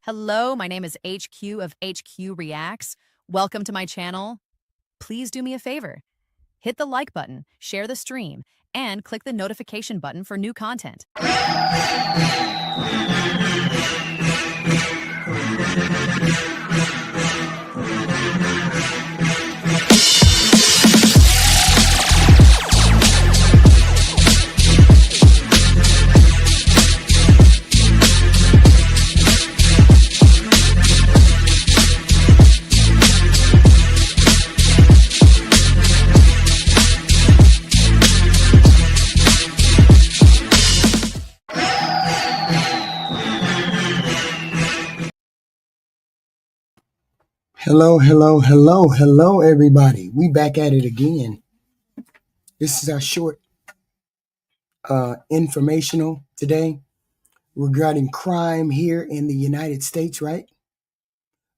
Hello, my name is HQ of Hqreactshq. Welcome to my channel. Please do me a favor. Hit the like button, share the stream, and click the notification button for new content. Hello, everybody. We back at it again. This is our short informational today regarding crime here in the United States, right?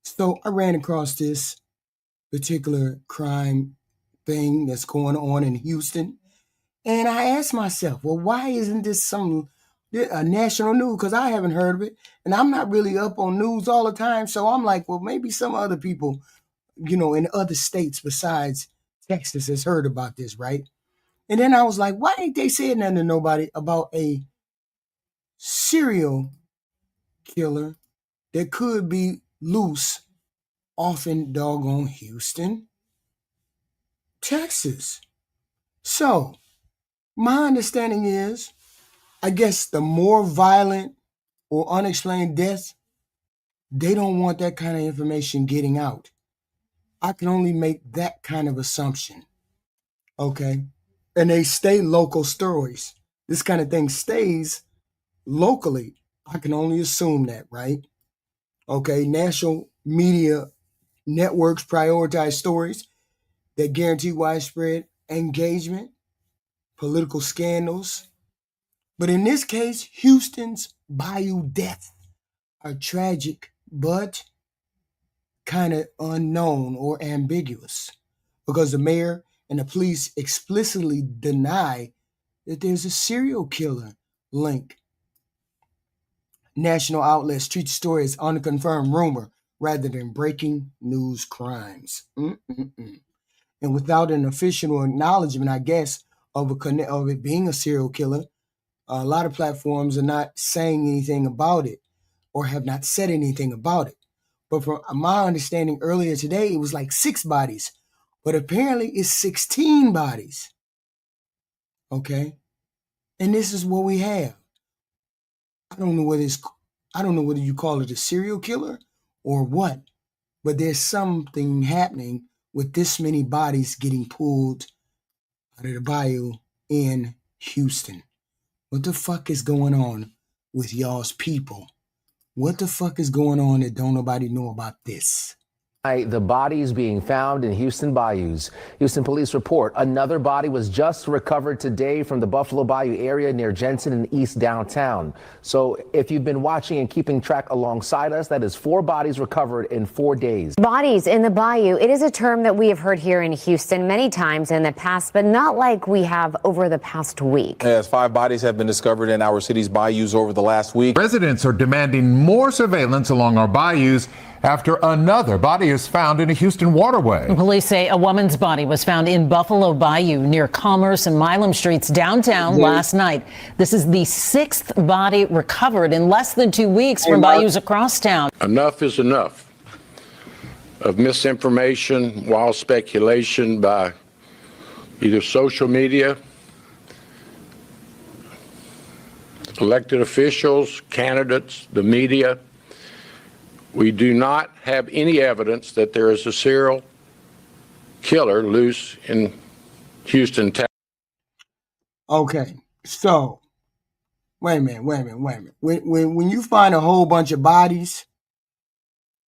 So I ran across this particular crime thing that's going on in Houston, and I asked myself, well, why isn't this a national news? Because I haven't heard of it, and I'm not really up on news all the time. So I'm like, well, maybe some other people in other states besides Texas has heard about this, right? And then I was like, why ain't they saying nothing to nobody about a serial killer that could be loose off in doggone Houston, Texas? So my understanding is, I guess the more violent or unexplained deaths, they don't want that kind of information getting out. I can only make that kind of assumption. Okay. And they stay local stories. This kind of thing stays locally. I can only assume that, right? Okay. National media networks prioritize stories that guarantee widespread engagement, political scandals. But in this case, Houston's Bayou deaths are tragic, but kind of unknown or ambiguous because the mayor and the police explicitly deny that there's a serial killer link. National outlets treat the story as unconfirmed rumor rather than breaking news crimes. And without an official acknowledgement, I guess, of it being a serial killer, a lot of platforms are not saying anything about it or have not said anything about it. But from my understanding earlier today, it was like 6 bodies, but apparently it's 16 bodies. Okay. And this is what we have. I don't know whether you call it a serial killer or what, but there's something happening with this many bodies getting pulled out of the bayou in Houston. What the fuck is going on with y'all's people? What the fuck is going on that don't nobody know about this? The bodies being found in Houston bayous. Houston police report another body was just recovered today from the Buffalo Bayou area near Jensen and East downtown. So if you've been watching and keeping track alongside us, that is 4 bodies recovered in 4 days. Bodies in the bayou. It is a term that we have heard here in Houston many times in the past, but not like we have over the past week. Yes, 5 bodies have been discovered in our city's bayous over the last week. Residents are demanding more surveillance along our bayous after another body is found in a Houston waterway. Police say a woman's body was found in Buffalo Bayou near Commerce and Milam Streets downtown last night. This is the 6th body recovered in less than 2 weeks from bayous across town. Enough is enough of misinformation, wild speculation by either social media, elected officials, candidates, the media. We do not have any evidence that there is a serial killer loose in Houston, Texas. Okay, so wait a minute. When you find a whole bunch of bodies,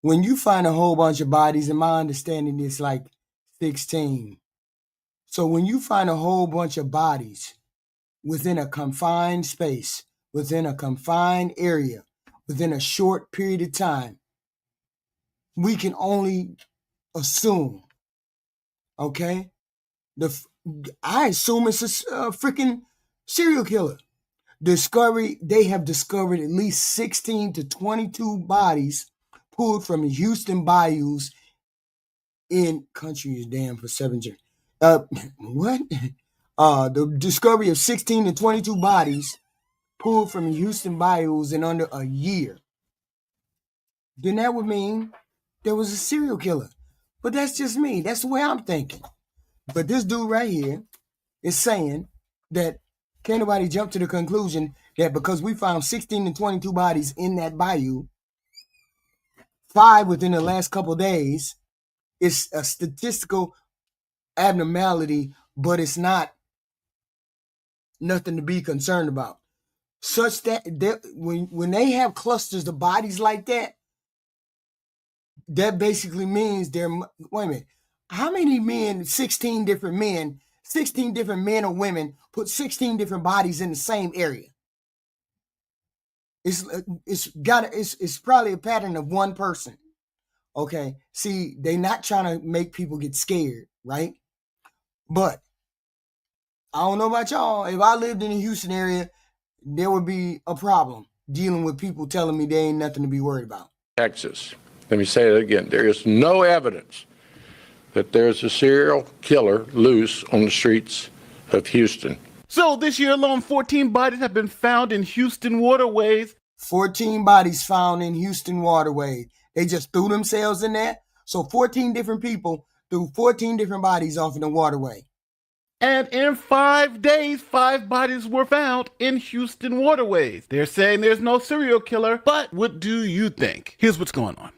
and my understanding is like 16. So when you find a whole bunch of bodies within a confined space, within a confined area, within a short period of time, we can only assume, okay? I assume it's a freaking serial killer. They have discovered at least 16 to 22 bodies pulled from Houston bayous in country is damn for 7 years. What? The discovery of 16 to 22 bodies pulled from Houston bayous in under a year. Then that would mean there was a serial killer. But that's just me. That's the way I'm thinking. But this dude right here is saying that can't nobody jump to the conclusion that because we found 16 to 22 bodies in that bayou, 5 within the last couple of days, it's a statistical abnormality, but it's not nothing to be concerned about. Such that when they have clusters of bodies like that, that basically means wait a minute, how many men, 16 different men or women put 16 different bodies in the same area? It's probably a pattern of one person. Okay, see, they're not trying to make people get scared, right? But I don't know about y'all. If I lived in the Houston area, there would be a problem dealing with people telling me there ain't nothing to be worried about. Texas. Let me say that again. There is no evidence that there's a serial killer loose on the streets of Houston. So this year alone, 14 bodies have been found in Houston waterways. 14 bodies found in Houston waterways. They just threw themselves in there. So 14 different people threw 14 different bodies off in the waterway. And in 5 days, 5 bodies were found in Houston waterways. They're saying there's no serial killer, but what do you think? Here's what's going on.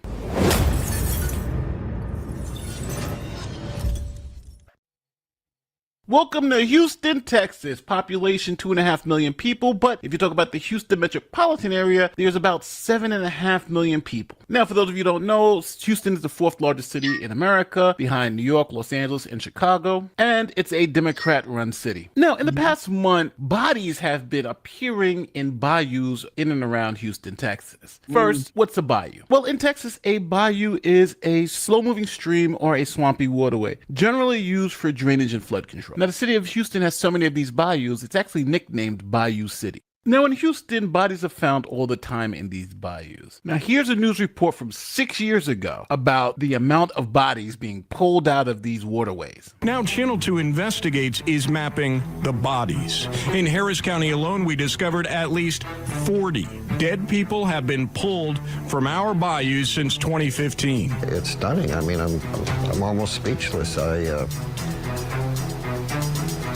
Welcome to Houston, Texas. Population 2.5 million people, but if you talk about the Houston metropolitan area, there's about 7.5 million people. Now, for those of you who don't know, Houston is the 4th largest city in America, behind New York, Los Angeles, and Chicago, and it's a Democrat-run city. Now, in the past month, bodies have been appearing in bayous in and around Houston, Texas. First, what's a bayou? Well, in Texas, a bayou is a slow-moving stream or a swampy waterway, generally used for drainage and flood control. Now, the city of Houston has so many of these bayous, it's actually nicknamed Bayou City. Now, in Houston, bodies are found all the time in these bayous. Now, here's a news report from 6 years ago about the amount of bodies being pulled out of these waterways. Now, Channel 2 Investigates is mapping the bodies. In Harris County alone, we discovered at least 40 dead people have been pulled from our bayous since 2015. It's stunning. I mean, I'm almost speechless. I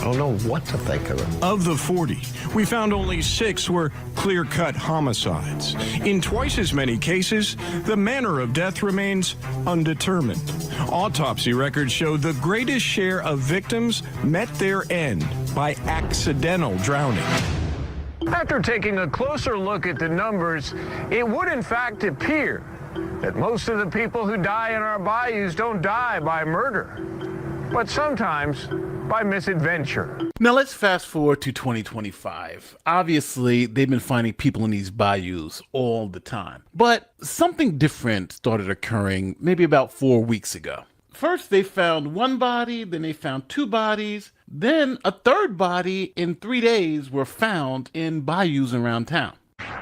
don't know what to think of it. Of the 40, we found only 6 were clear-cut homicides. In twice as many cases, the manner of death remains undetermined. Autopsy records show the greatest share of victims met their end by accidental drowning. After taking a closer look at the numbers, it would in fact appear that most of the people who die in our bayous don't die by murder, but sometimes by misadventure. Now let's fast forward to 2025. Obviously, they've been finding people in these bayous all the time. But something different started occurring maybe about 4 weeks ago. First, they found 1 body, then they found 2 bodies, then a 3rd body in 3 days were found in bayous around town.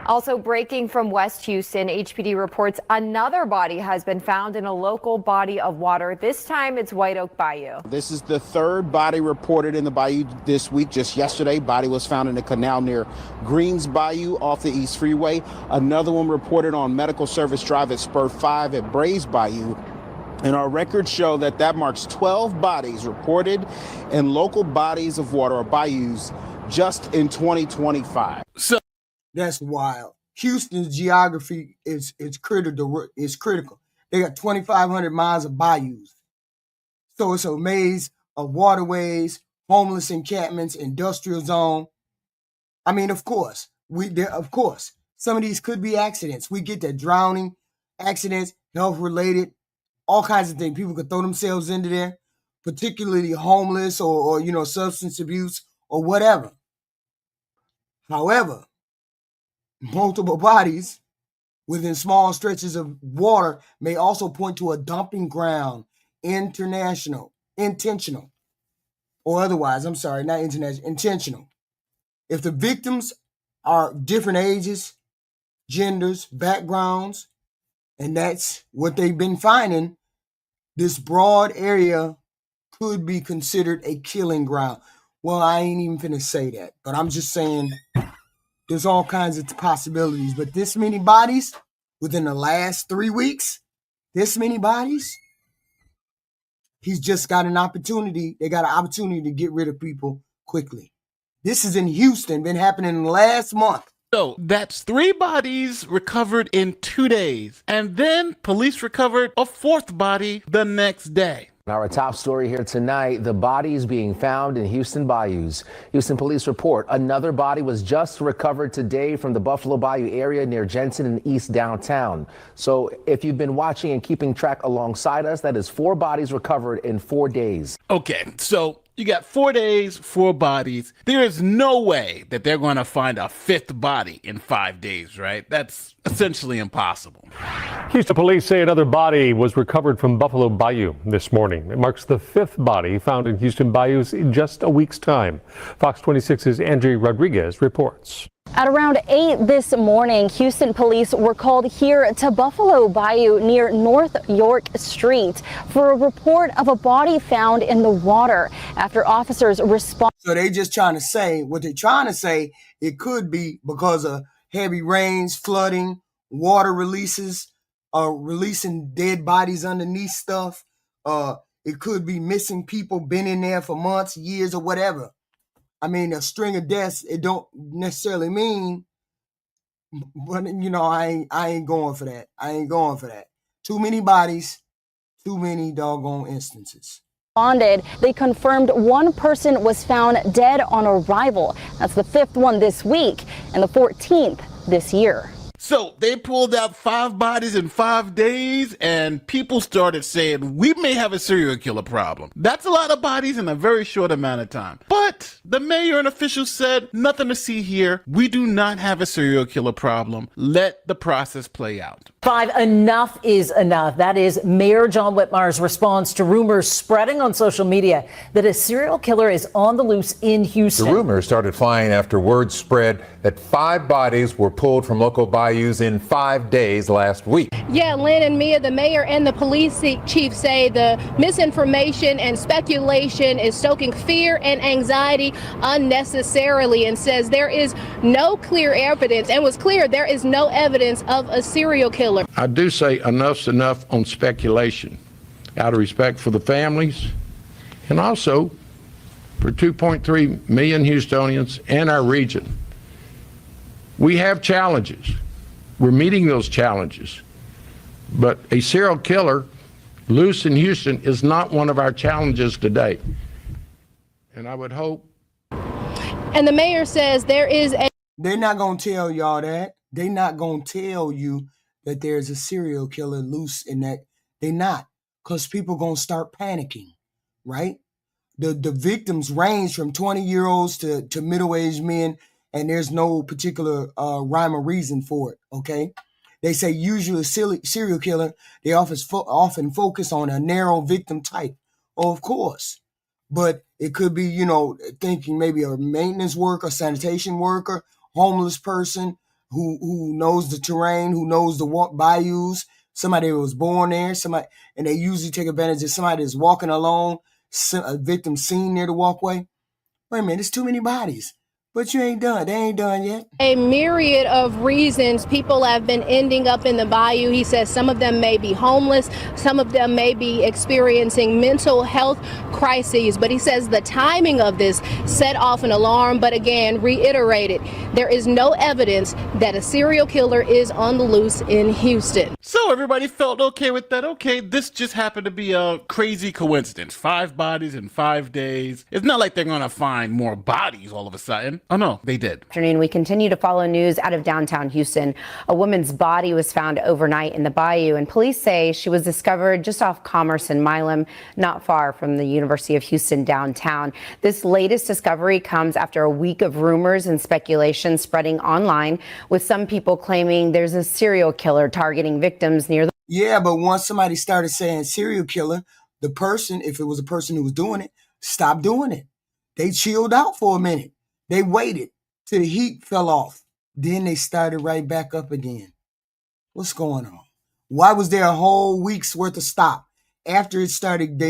Also breaking from West Houston, HPD reports another body has been found in a local body of water. This time it's White Oak Bayou. This is the 3rd body reported in the bayou this week. Just yesterday, body was found in a canal near Greens Bayou off the East Freeway. Another one reported on Medical Service Drive at Spur 5 at Brays Bayou. And our records show that marks 12 bodies reported in local bodies of water or bayous just in 2025. So that's wild. Houston's geography is critical. They got 2,500 miles of bayous. So it's a maze of waterways, homeless encampments, industrial zone. I mean, of course, some of these could be accidents. We get that drowning, accidents, health-related, all kinds of things. People could throw themselves into there, particularly homeless or substance abuse or whatever. However, multiple bodies within small stretches of water may also point to a dumping ground, intentional, or otherwise, intentional. If the victims are different ages, genders, backgrounds, and that's what they've been finding. This broad area could be considered a killing ground. Well, I ain't even finna say that, but I'm just saying there's all kinds of possibilities. But this many bodies within the last 3 weeks, this many bodies, he's just got an opportunity. They got an opportunity to get rid of people quickly. This is in Houston, been happening last month. So that's 3 bodies recovered in 2 days. And then police recovered a 4th body the next day. Our top story here tonight, the bodies being found in Houston bayous. Houston police report another body was just recovered today from the Buffalo Bayou area near Jensen and East downtown. So if you've been watching and keeping track alongside us, that is 4 bodies recovered in 4 days. Okay, so you got 4 days, 4 bodies. There is no way that they're going to find a 5th body in 5 days, right? That's essentially impossible. Houston police say another body was recovered from Buffalo Bayou this morning. It marks the 5th body found in Houston bayous in just a week's time. Fox 26's Andrea Rodriguez reports. At around 8 this morning, Houston police were called here to Buffalo Bayou near North York Street for a report of a body found in the water after officers responded. So they just trying to say, what they're trying to say, it could be because of heavy rains, flooding, water releases, releasing dead bodies underneath stuff. It could be missing people, been in there for months, years, or whatever. I mean, a string of deaths, it don't necessarily mean, but you know, I ain't going for that. I ain't going for that. Too many bodies, too many doggone instances. They confirmed one person was found dead on arrival. That's the 5th one this week and the 14th this year. So they pulled out 5 bodies in 5 days, and people started saying, we may have a serial killer problem. That's a lot of bodies in a very short amount of time. But the mayor and officials said, nothing to see here. We do not have a serial killer problem. Let the process play out. 5, enough is enough. That is Mayor John Whitmire's response to rumors spreading on social media that a serial killer is on the loose in Houston. The rumors started flying after word spread that 5 bodies were pulled from local bayous in 5 days last week. Yeah, Lynn and Mia, the mayor and the police chief say the misinformation and speculation is stoking fear and anxiety unnecessarily, and says there is no clear evidence, and was clear there is no evidence of a serial killer. I do say enough's enough on speculation, out of respect for the families and also for 2.3 million Houstonians and our region. We have challenges. We're meeting those challenges. But a serial killer loose in Houston is not one of our challenges today. And I would hope. And the mayor says there is a... They're not going to tell y'all that. They're not going to tell you that there's a serial killer loose in that. They're not. Because people going to start panicking, right? The victims range from 20-year-olds to middle-aged men, and there's no particular rhyme or reason for it, okay? They say usually serial killer, they often focus on a narrow victim type. Oh, of course. But it could be, you know, thinking maybe a maintenance worker, sanitation worker, homeless person who knows the terrain, who knows the bayous, somebody who was born there, somebody, and they usually take advantage of somebody that's walking alone, a victim seen near the walkway. Wait a minute, there's too many bodies. But you ain't done. They ain't done yet. A myriad of reasons people have been ending up in the bayou. He says some of them may be homeless. Some of them may be experiencing mental health crises. But he says the timing of this set off an alarm. But again, reiterated, there is no evidence that a serial killer is on the loose in Houston. So everybody felt okay with that. Okay, this just happened to be a crazy coincidence. 5 bodies in 5 days. It's not like they're going to find more bodies all of a sudden. Oh, no, they did. Afternoon, we continue to follow news out of downtown Houston. A woman's body was found overnight in the bayou, and police say she was discovered just off Commerce and Milam, not far from the University of Houston downtown. This latest discovery comes after a week of rumors and speculation spreading online, with some people claiming there's a serial killer targeting victims near the... Yeah, but once somebody started saying serial killer, the person, if it was a person who was doing it, stopped doing it. They chilled out for a minute. They waited till the heat fell off. Then they started right back up again. What's going on? Why was there a whole week's worth of stop? After it started,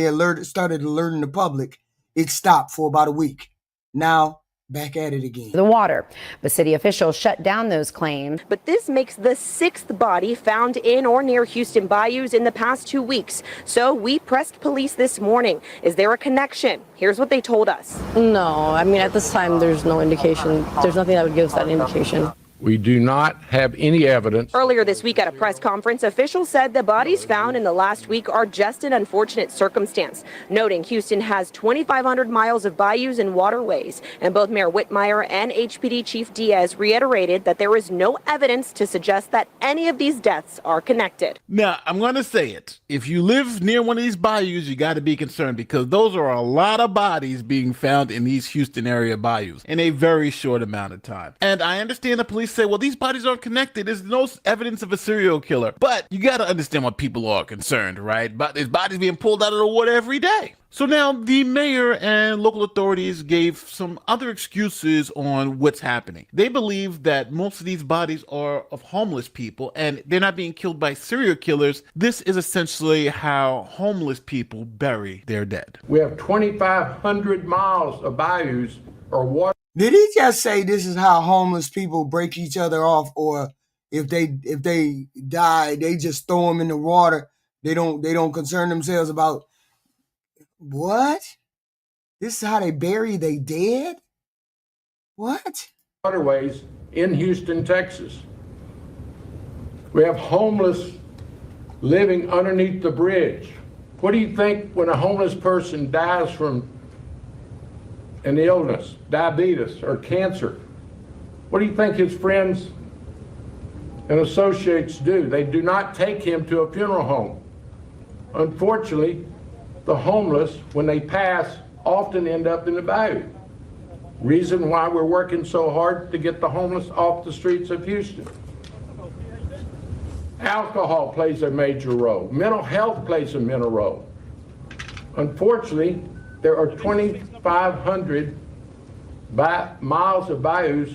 started alerting the public. It stopped for about a week. Now, back at it again. The water. But city officials shut down those claims. But this makes the 6th body found in or near Houston bayous in the past 2 weeks. So we pressed police this morning. Is there a connection? Here's what they told us. No, I mean, at this time, there's no indication. There's nothing that would give us that indication. We do not have any evidence. Earlier this week at a press conference, officials said the bodies found in the last week are just an unfortunate circumstance, noting Houston has 2,500 miles of bayous and waterways. And both Mayor Whitmire and HPD Chief Diaz reiterated that there is no evidence to suggest that any of these deaths are connected. Now, I'm going to say it. If you live near one of these bayous, you got to be concerned because those are a lot of bodies being found in these Houston area bayous in a very short amount of time. And I understand the police say, well, these bodies aren't connected. There's no evidence of a serial killer. But you got to understand why people are concerned, right? But there's bodies being pulled out of the water every day. So now the mayor and local authorities gave some other excuses on what's happening. They believe that most of these bodies are of homeless people and they're not being killed by serial killers. This is essentially how homeless people bury their dead. We have 2,500 miles of bayous or water. Did he just say this is how homeless people break each other off, or if they die, they just throw them in the water? They don't concern themselves about what? This is how they bury they dead? What? Waterways in Houston, Texas. We have homeless living underneath the bridge. What do you think when a homeless person dies from an illness, diabetes or cancer? What do you think his friends and associates do? They do not take him to a funeral home. Unfortunately, the homeless, when they pass, often end up in the bayou. Reason why we're working so hard to get the homeless off the streets of Houston. Alcohol plays a major role. Mental health plays a major role. Unfortunately, there are 2,500 miles of bayous,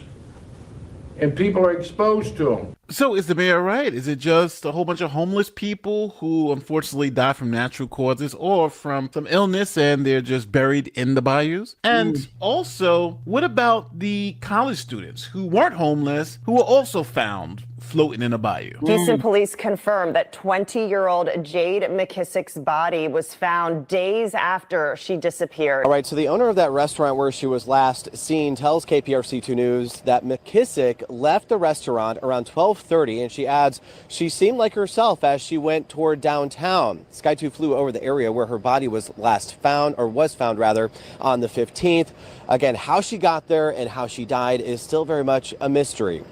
and people are exposed to them. So is the mayor right? Is it just a whole bunch of homeless people who unfortunately die from natural causes or from some illness and they're just buried in the bayous? And also, what about the college students who weren't homeless, who were also found floating in a bayou? Houston police confirmed that 20-year-old Jade McKissick's body was found days after she disappeared. All right, so the owner of that restaurant where she was last seen tells KPRC2 News that McKissick left the restaurant around 12:30, and she adds she seemed like herself as she went toward downtown. Sky 2 flew over the area where her body was last found, or was found rather, on the 15th. Again, how she got there and how she died is still very much a mystery.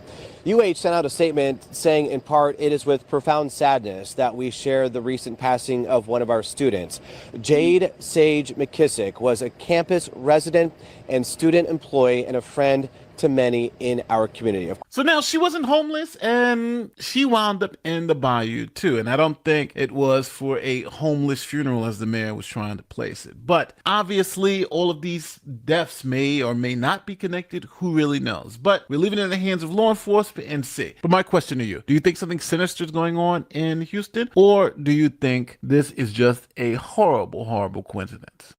UH sent out a statement saying, in part, it is with profound sadness that we share the recent passing of one of our students. Jade Sage McKissick was a campus resident and student employee and a friend to many in our community. So now she wasn't homeless and she wound up in the bayou too. And I don't think it was for a homeless funeral as the mayor was trying to place it. But obviously all of these deaths may or may not be connected. Who really knows? But we're leaving it in the hands of law enforcement and see. But my question to you, do you think something sinister is going on in Houston? Or do you think this is just a horrible, horrible coincidence?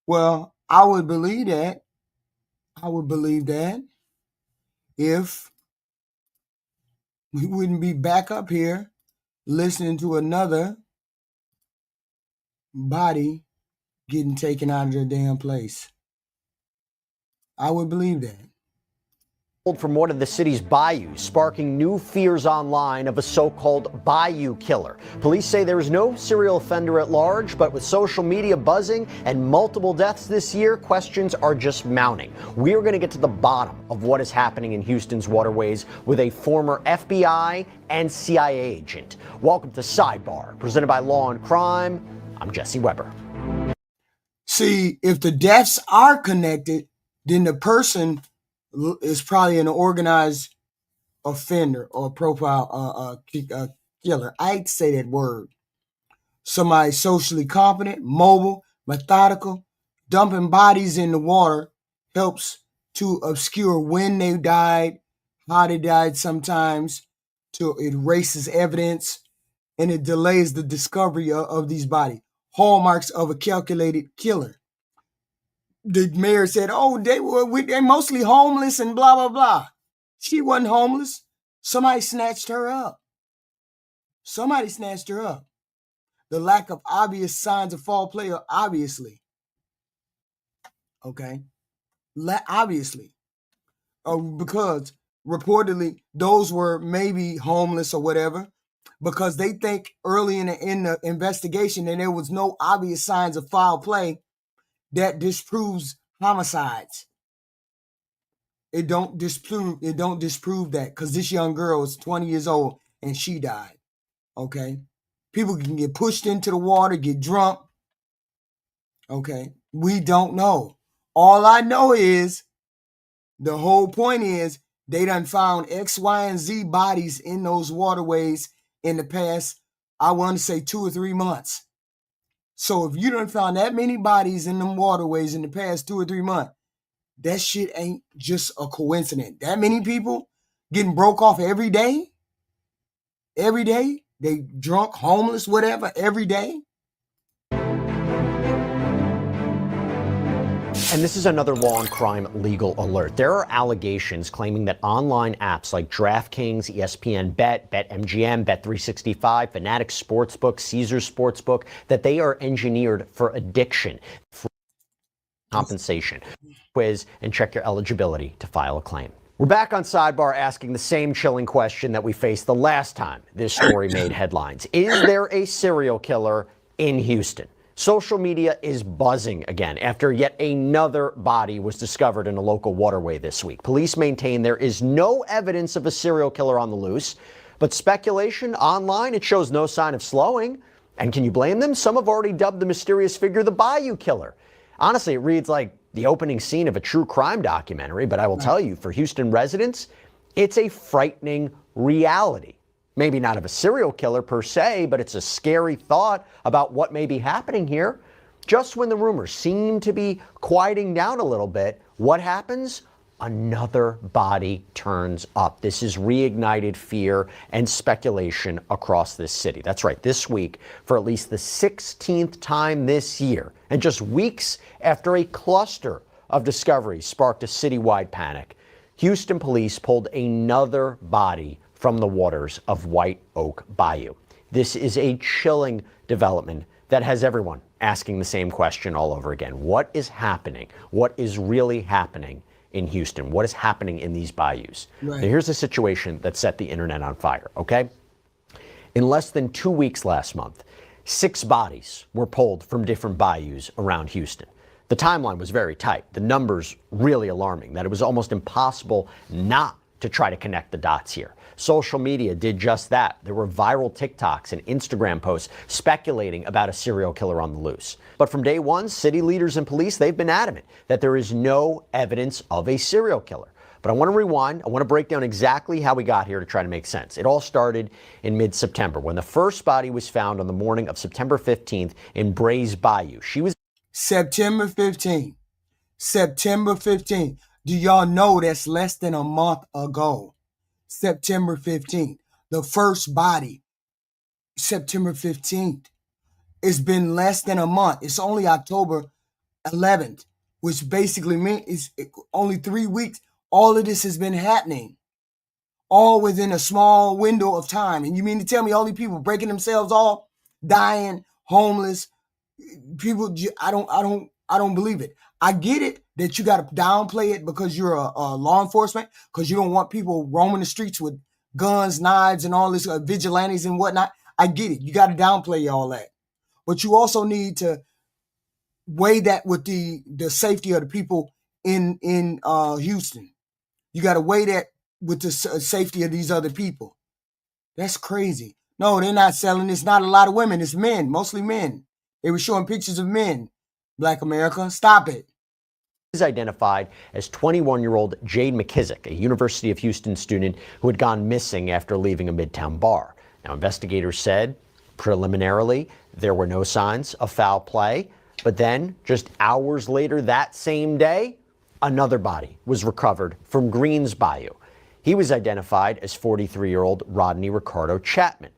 Well, I would believe that. I would believe that if we wouldn't be back up here listening to another body getting taken out of their damn place. I would believe that. From one of the city's bayous, sparking new fears online of a so-called bayou killer. Police say there is no serial offender at large, but with social media buzzing and multiple deaths this year, questions are just mounting. We are going to get to the bottom of what is happening in Houston's waterways with a former FBI and CIA agent. Welcome to Sidebar, presented by Law and Crime. I'm Jesse Weber. See, if the deaths are connected, then the person is probably an organized offender or profile killer. I hate to say that word. Somebody socially competent, mobile, methodical. Dumping bodies in the water helps to obscure when they died, how they died sometimes, it erases evidence, and it delays the discovery of these bodies. Hallmarks of a calculated killer. The mayor said, oh, they're mostly homeless and blah, blah, blah. She wasn't homeless. Somebody snatched her up. Somebody snatched her up. The lack of obvious signs of foul play, obviously. Okay? Obviously. Because reportedly those were maybe homeless or whatever, because they think early in the investigation that there was no obvious signs of foul play that disproves homicides. It don't disprove that, because this young girl is 20 years old and she died. Okay? People can get pushed into the water, get drunk. Okay? We don't know. All I know is the whole point is they done found X, Y, and Z bodies in those waterways in the past, I want to say 2 or 3 months. So if you done found that many bodies in them waterways in the past 2 or 3 months, that shit ain't just a coincidence. That many people getting broke off every day? Every day? They drunk, homeless, whatever, every day? And this is another law and crime legal alert. There are allegations claiming that online apps like DraftKings, ESPN Bet, BetMGM, Bet365, Fanatics Sportsbook, Caesars Sportsbook, that they are engineered for addiction, for compensation. Quiz and check your eligibility to file a claim. We're back on Sidebar asking the same chilling question that we faced the last time this story made headlines. Is there a serial killer in Houston? Social media is buzzing again after yet another body was discovered in a local waterway this week. Police maintain there is no evidence of a serial killer on the loose, but speculation online, it shows no sign of slowing. And can you blame them? Some have already dubbed the mysterious figure the Bayou Killer. Honestly, it reads like the opening scene of a true crime documentary, but I will tell you, for Houston residents, it's a frightening reality. Maybe not of a serial killer per se, but it's a scary thought about what may be happening here. Just when the rumors seem to be quieting down a little bit, what happens? Another body turns up. This is reignited fear and speculation across this city. That's right, this week, for at least the 16th time this year, and just weeks after a cluster of discoveries sparked a citywide panic, Houston police pulled another body from the waters of White Oak Bayou. This is a chilling development that has everyone asking the same question all over again. What is happening? What is really happening in Houston? What is happening in these bayous? Right. Now, here's the situation that set the internet on fire, okay? In less than 2 weeks last month, 6 bodies were pulled from different bayous around Houston. The timeline was very tight. The numbers really alarming, that it was almost impossible not to try to connect the dots here. Social media did just that. There were viral TikToks and Instagram posts speculating about a serial killer on the loose. But from day one, city leaders and police, they've been adamant that there is no evidence of a serial killer. But I want to rewind. I want to break down exactly how we got here to try to make sense. It all started in mid-September when the first body was found on the morning of September 15th in Brays Bayou. She was September 15th. September 15th. Do y'all know that's less than a month ago? September 15th. The first body, September 15th. It's been less than a month. It's only October 11th, which basically means it's only 3 weeks. All of this has been happening, all within a small window of time. And you mean to tell me all these people breaking themselves off, dying, homeless, people? I don't believe it. I get it that you got to downplay it because you're a law enforcement, because you don't want people roaming the streets with guns, knives, and all this vigilantes and whatnot. I get it. You got to downplay all that. But you also need to weigh that with the safety of the people in Houston. You got to weigh that with the safety of these other people. That's crazy. No, they're not selling. It's not a lot of women. It's men, mostly men. They were showing pictures of men. Black America, stop it. Is identified as 21-year-old Jade McKissick, a University of Houston student who had gone missing after leaving a Midtown bar. Now, investigators said preliminarily there were no signs of foul play, but then just hours later that same day, another body was recovered from Greens Bayou. He was identified as 43-year-old Rodney Ricardo Chapman.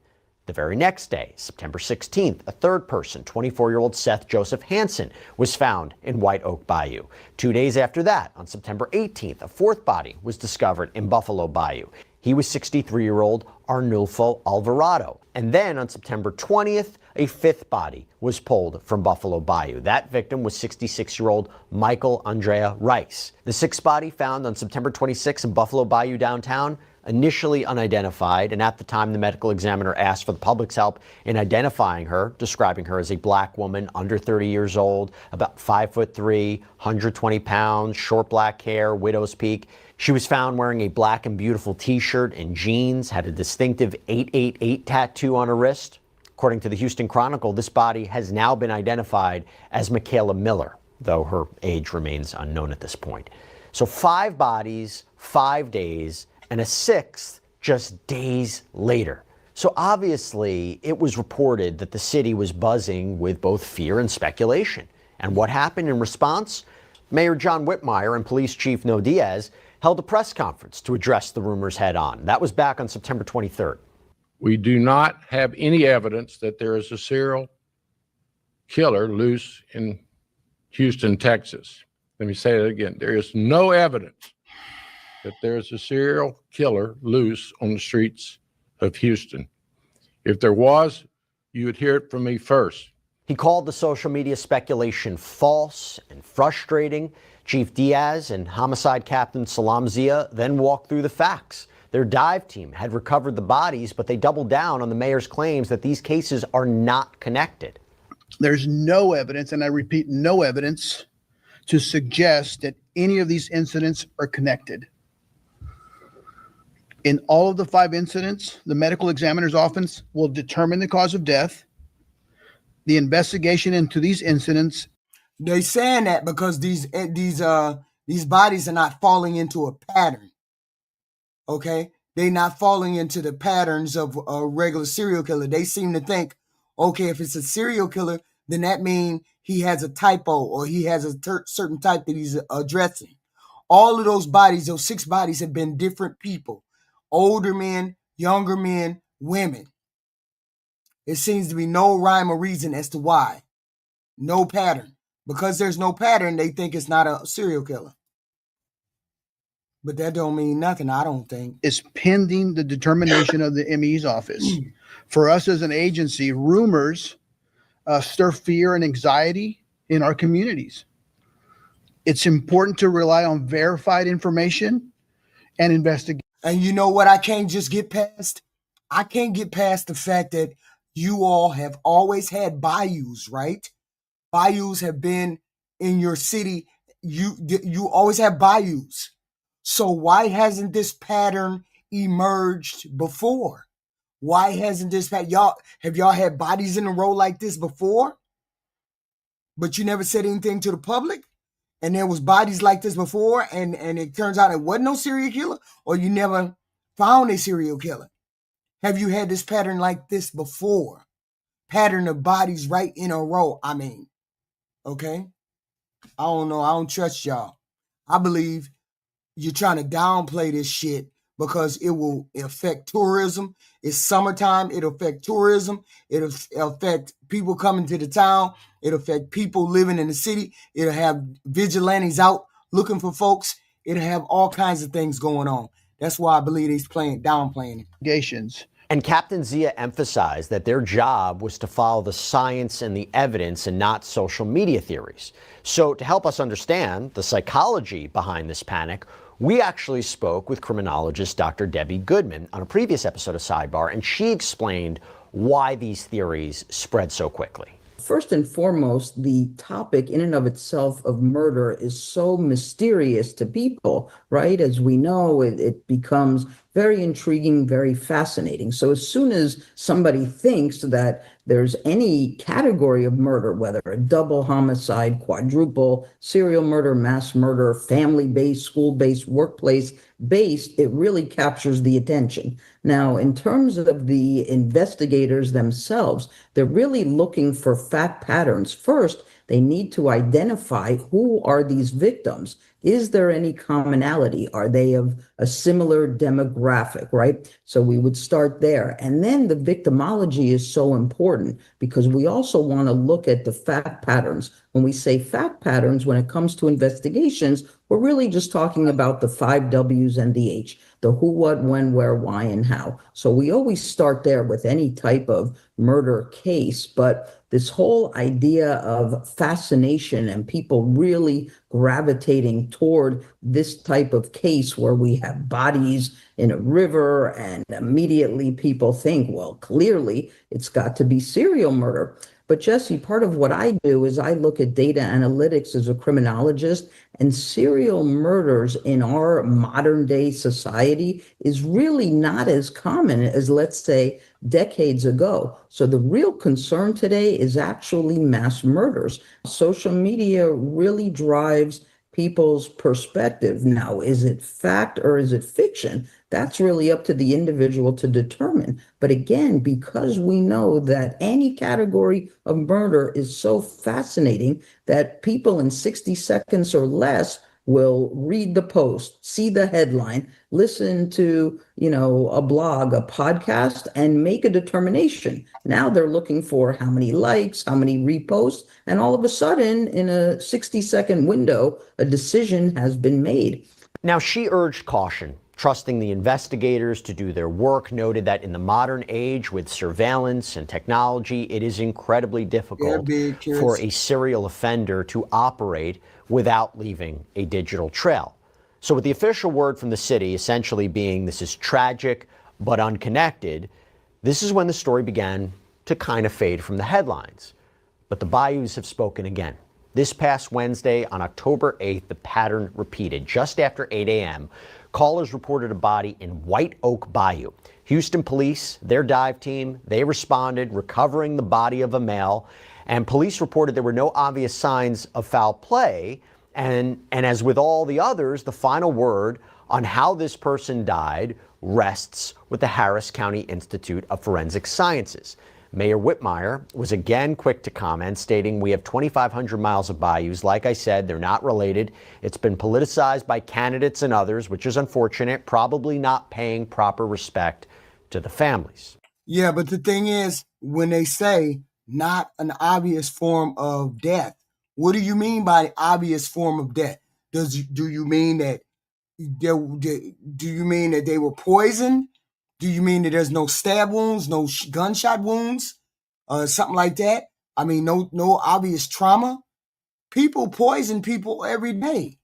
The very next day, September 16th, a third person, 24-year-old Seth Joseph Hansen, was found in White Oak Bayou. 2 days after that, on September 18th, a fourth body was discovered in Buffalo Bayou. He was 63-year-old Arnulfo Alvarado. And then on September 20th, a fifth body was pulled from Buffalo Bayou. That victim was 66-year-old Michael Andrea Rice. The sixth body found on September 26th in Buffalo Bayou downtown, initially unidentified, and at the time the medical examiner asked for the public's help in identifying her, describing her as a black woman under 30 years old, about 5'3", 120 pounds, short black hair, widow's peak. She was found wearing a black and beautiful t-shirt and jeans, had a distinctive 888 tattoo on her wrist. According to the Houston Chronicle, this body has now been identified as Michaela Miller, though her age remains unknown at this point. So 5 bodies, 5 days, and a sixth just days later. So obviously, it was reported that the city was buzzing with both fear and speculation. And what happened in response? Mayor John Whitmire and Police Chief No Diaz held a press conference to address the rumors head on. That was back on September 23rd. We do not have any evidence that there is a serial killer loose in Houston, Texas. Let me say that again. There is no evidence that there is a serial killer loose on the streets of Houston. If there was, you would hear it from me first. He called the social media speculation false and frustrating. Chief Diaz and Homicide Captain Salam Zia then walked through the facts. Their dive team had recovered the bodies, but they doubled down on the mayor's claims that these cases are not connected. There's no evidence, and I repeat, no evidence to suggest that any of these incidents are connected. In all of the 5 incidents, the medical examiner's office will determine the cause of death. The investigation into these incidents. They're saying that because these bodies are not falling into a pattern. Okay, they're not falling into the patterns of a regular serial killer. They seem to think, okay, if it's a serial killer, then that means he has a typo or he has a certain type that he's addressing. All of those bodies, those 6 bodies, have been different people. Older men, younger men, women. It seems to be no rhyme or reason as to why. No pattern. Because there's no pattern, they think it's not a serial killer. But that don't mean nothing, I don't think. Is pending the determination of the ME's office. For us as an agency, rumors stir fear and anxiety in our communities. It's important to rely on verified information and investigate. And you know what I can't just get past? I can't get past the fact that you all have always had bayous, right? Bayous have been in your city. You always have bayous. So why hasn't this pattern emerged before? Why hasn't this pattern? Have y'all had bodies in a row like this before? But you never said anything to the public? And there was bodies like this before, and it turns out it wasn't no serial killer, or you never found a serial killer? Have you had this pattern like this before? Pattern of bodies right in a row, I mean. Okay? I don't know. I don't trust y'all. I believe you're trying to downplay this shit because it will affect tourism. It's summertime. It'll affect tourism. It'll affect people coming to the town. It'll affect people living in the city. It'll have vigilantes out looking for folks. It'll have all kinds of things going on. That's why I believe he's downplaying it. And Captain Zia emphasized that their job was to follow the science and the evidence and not social media theories. So to help us understand the psychology behind this panic, we actually spoke with criminologist Dr. Debbie Goodman on a previous episode of Sidebar, and she explained why these theories spread so quickly. First and foremost, the topic in and of itself of murder is so mysterious to people, right? As we know, it becomes very intriguing, very fascinating. So as soon as somebody thinks that there's any category of murder, whether a double homicide, quadruple, serial murder, mass murder, family-based, school-based, workplace-based, it really captures the attention. Now, in terms of the investigators themselves, they're really looking for fact patterns. First, They need to identify who are these victims. Is there any commonality? Are they of a similar demographic, right? So we would start there. And then the victimology is so important because we also want to look at the fact patterns. When we say fact patterns, when it comes to investigations, we're really just talking about the 5 W's and the H, the who, what, when, where, why, and how. So we always start there with any type of murder case, but this whole idea of fascination and people really gravitating toward this type of case where we have bodies in a river and immediately people think, well, clearly it's got to be serial murder. But Jesse, part of what I do is I look at data analytics as a criminologist, and serial murders in our modern day society is really not as common as, let's say, decades ago. So the real concern today is actually mass murders. Social media really drives people's perspective. Now, is it fact or is it fiction? That's really up to the individual to determine. But again, because we know that any category of murder is so fascinating that people in 60 seconds or less will read the post, see the headline, listen to, a blog, a podcast, and make a determination. Now they're looking for how many likes, how many reposts, and all of a sudden, in a 60-second window, a decision has been made. Now, she urged caution, trusting the investigators to do their work, noted that in the modern age with surveillance and technology, it is incredibly difficult for a serial offender to operate without leaving a digital trail. So with the official word from the city essentially being this is tragic but unconnected, this is when the story began to kind of fade from the headlines. But the bayous have spoken again. This past Wednesday, on October 8th, the pattern repeated. Just after 8 a.m., callers reported a body in White Oak Bayou. Houston police, their dive team, they responded, recovering the body of a male. And police reported there were no obvious signs of foul play. And as with all the others, the final word on how this person died rests with the Harris County Institute of Forensic Sciences. Mayor Whitmire was again quick to comment, stating, "We have 2,500 miles of bayous. Like I said, they're not related. It's been politicized by candidates and others, which is unfortunate, probably not paying proper respect to the families." Yeah, but the thing is, when they say not an obvious form of death, what do you mean by obvious form of death? Do you mean that they were poisoned? Do you mean that there's no stab wounds, no gunshot wounds, something like that? I mean, no obvious trauma. People poison people every day.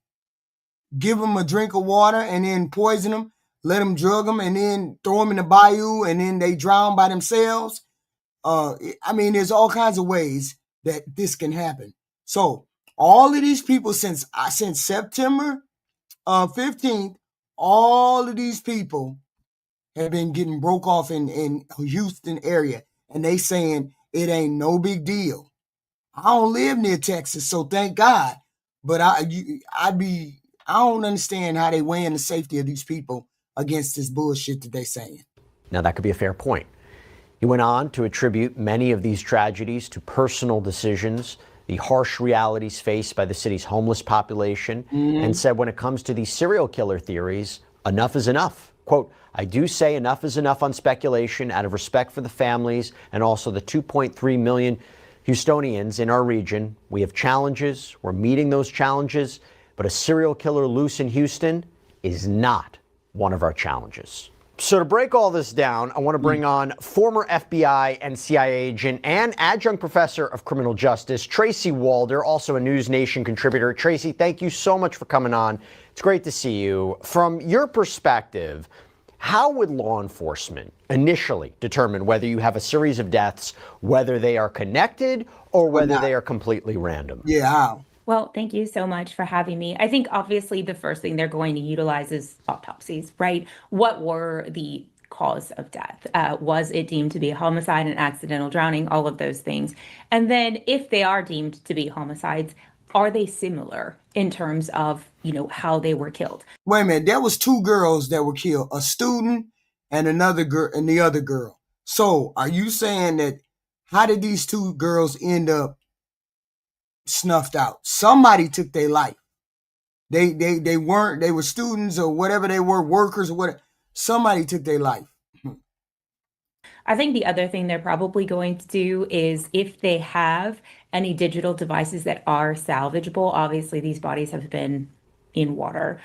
Give them a drink of water and then poison them, let them drug them and then throw them in the bayou and then they drown by themselves. I mean, there's all kinds of ways that this can happen. So all of these people since September 15th, all of these people have been getting broke off in Houston area, and they saying it ain't no big deal. I don't live near Texas, so thank God. But I don't understand how they weighing the safety of these people against this bullshit that they saying. Now, that could be a fair point. He went on to attribute many of these tragedies to personal decisions, the harsh realities faced by the city's homeless population, and said when it comes to these serial killer theories, enough is enough. Quote, "I do say enough is enough on speculation out of respect for the families and also the 2.3 million Houstonians in our region. We have challenges. We're meeting those challenges. But a serial killer loose in Houston is not one of our challenges." So to break all this down, I want to bring on former FBI and CIA agent and adjunct professor of criminal justice, Tracy Walder, also a News Nation contributor. Tracy, thank you so much for coming on. It's great to see you. From your perspective, how would law enforcement initially determine whether you have a series of deaths, whether they are connected or whether they are completely random? Yeah, how? Well, thank you so much for having me. I think obviously the first thing they're going to utilize is autopsies, right? What were the cause of death? Was it deemed to be a homicide, an accidental drowning, all of those things? And then if they are deemed to be homicides, are they similar in terms of, how they were killed? Wait a minute, there was 2 girls that were killed, a student and another girl and the other girl. So are you saying that how did these 2 girls end up snuffed out. Somebody took their life. They were students or whatever they were, workers or whatever. Somebody took their life. I think the other thing they're probably going to do is if they have any digital devices that are salvageable, obviously these bodies have been in water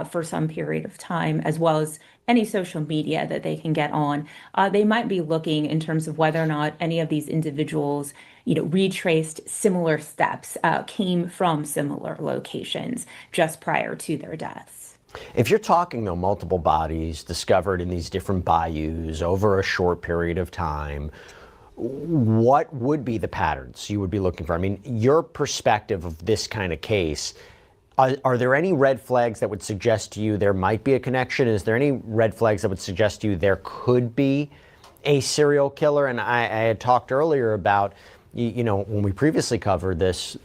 for some period of time, as well as any social media that they can get on. They might be looking in terms of whether or not any of these individuals, retraced similar steps, came from similar locations just prior to their deaths. If you're talking, though, multiple bodies discovered in these different bayous over a short period of time, what would be the patterns you would be looking for? I mean, your perspective of this kind of case, are there any red flags that would suggest to you there might be a connection? Is there any red flags that would suggest to you there could be a serial killer? And I had talked earlier about, when we previously covered this,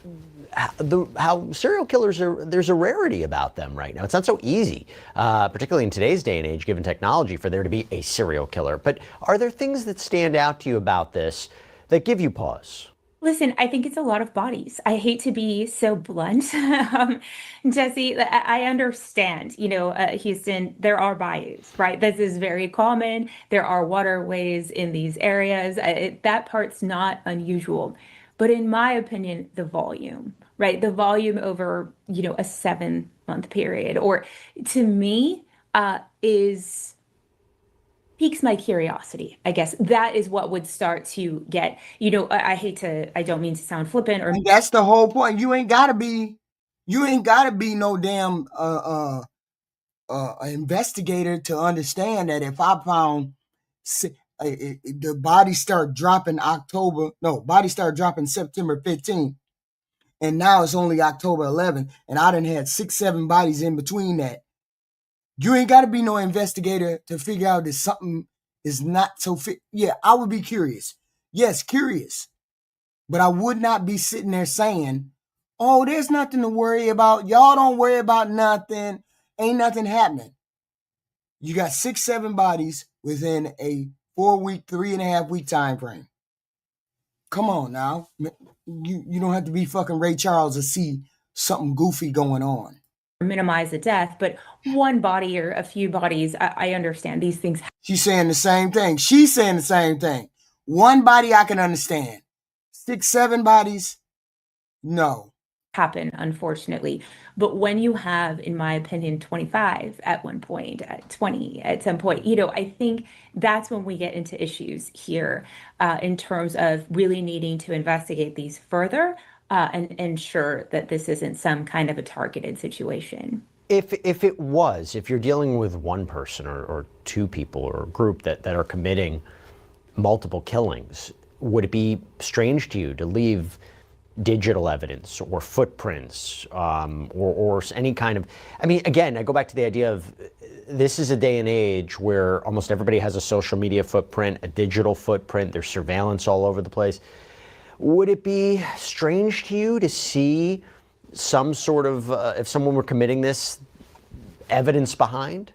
how serial killers there's a rarity about them right now. It's not so easy, particularly in today's day and age, given technology, for there to be a serial killer. But are there things that stand out to you about this that give you pause? Listen, I think it's a lot of bodies. I hate to be so blunt, Jesse. I understand, Houston, there are bayous, right? This is very common. There are waterways in these areas. That part's not unusual. But in my opinion, the volume, right? The volume over, a 7-month period, or to me, piques my curiosity. I guess that is what would start to get, I don't mean to sound flippant, or And that's the whole point. You ain't gotta be no damn investigator to understand that if I found the body start dropping September 15th, and now it's only October 11th, and I done had 6-7 bodies in between that. You ain't got to be no investigator to figure out that something is not so fit. Yeah, I would be curious. Yes, curious. But I would not be sitting there saying, oh, there's nothing to worry about. Y'all don't worry about nothing. Ain't nothing happening. You got 6-7 bodies within a 4-week, 3.5-week time frame. Come on now. You don't have to be fucking Ray Charles to see something goofy going on. minimize the death, but one body or a few bodies, I understand these things. She's saying the same thing. She's saying the same thing. One body I can understand. 6-7 bodies, no. Happen, unfortunately. But when you have, in my opinion, 25 at one point, at 20 at some point, I think that's when we get into issues here in terms of really needing to investigate these further and ensure that this isn't some kind of a targeted situation. If you're dealing with one person or two people or a group that are committing multiple killings, would it be strange to you to leave digital evidence or footprints or any kind of, again, I go back to the idea of this is a day and age where almost everybody has a social media footprint, a digital footprint, there's surveillance all over the place. Would it be strange to you to see some sort of, if someone were committing this, evidence behind?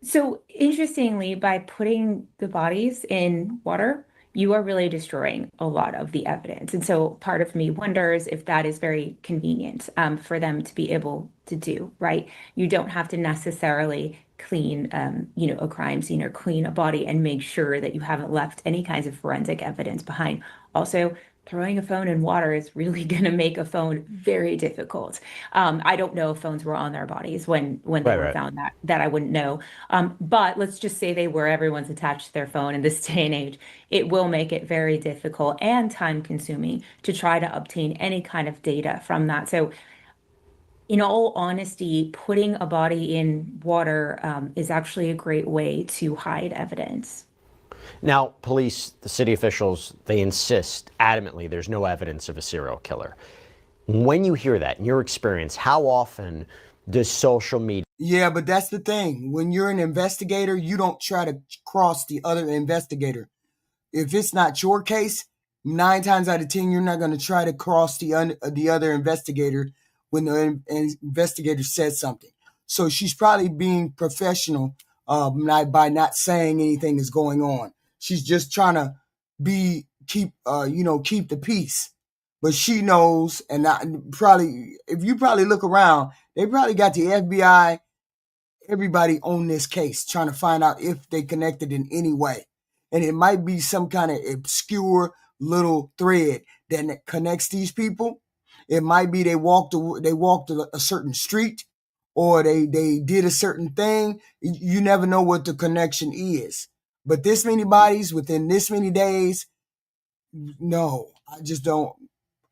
So interestingly, by putting the bodies in water, you are really destroying a lot of the evidence. And so part of me wonders if that is very convenient for them to be able to do, right? You don't have to necessarily clean, a crime scene or clean a body and make sure that you haven't left any kinds of forensic evidence behind. Also, throwing a phone in water is really going to make a phone very difficult. I don't know if phones were on their bodies when they were found. That I wouldn't know. But let's just say they were. Everyone's attached to their phone in this day and age. It will make it very difficult and time consuming to try to obtain any kind of data from that. So in all honesty, putting a body in water is actually a great way to hide evidence. Now, police, the city officials, they insist adamantly there's no evidence of a serial killer. When you hear that, in your experience, how often does social media... Yeah, but that's the thing. When you're an investigator, you don't try to cross the other investigator. If it's not your case, 9 times out of 10, you're not going to try to cross the other investigator when the investigator says something. So she's probably being professional by not saying anything is going on. She's just trying to keep the peace. but she knows, and if you look around, they probably got the FBI, everybody on this case, trying to find out if they connected in any way. And it might be some kind of obscure little thread that connects these people. It might be they walked a certain street, or they did a certain thing. You never know what the connection is. But this many bodies within this many days, no, I just don't.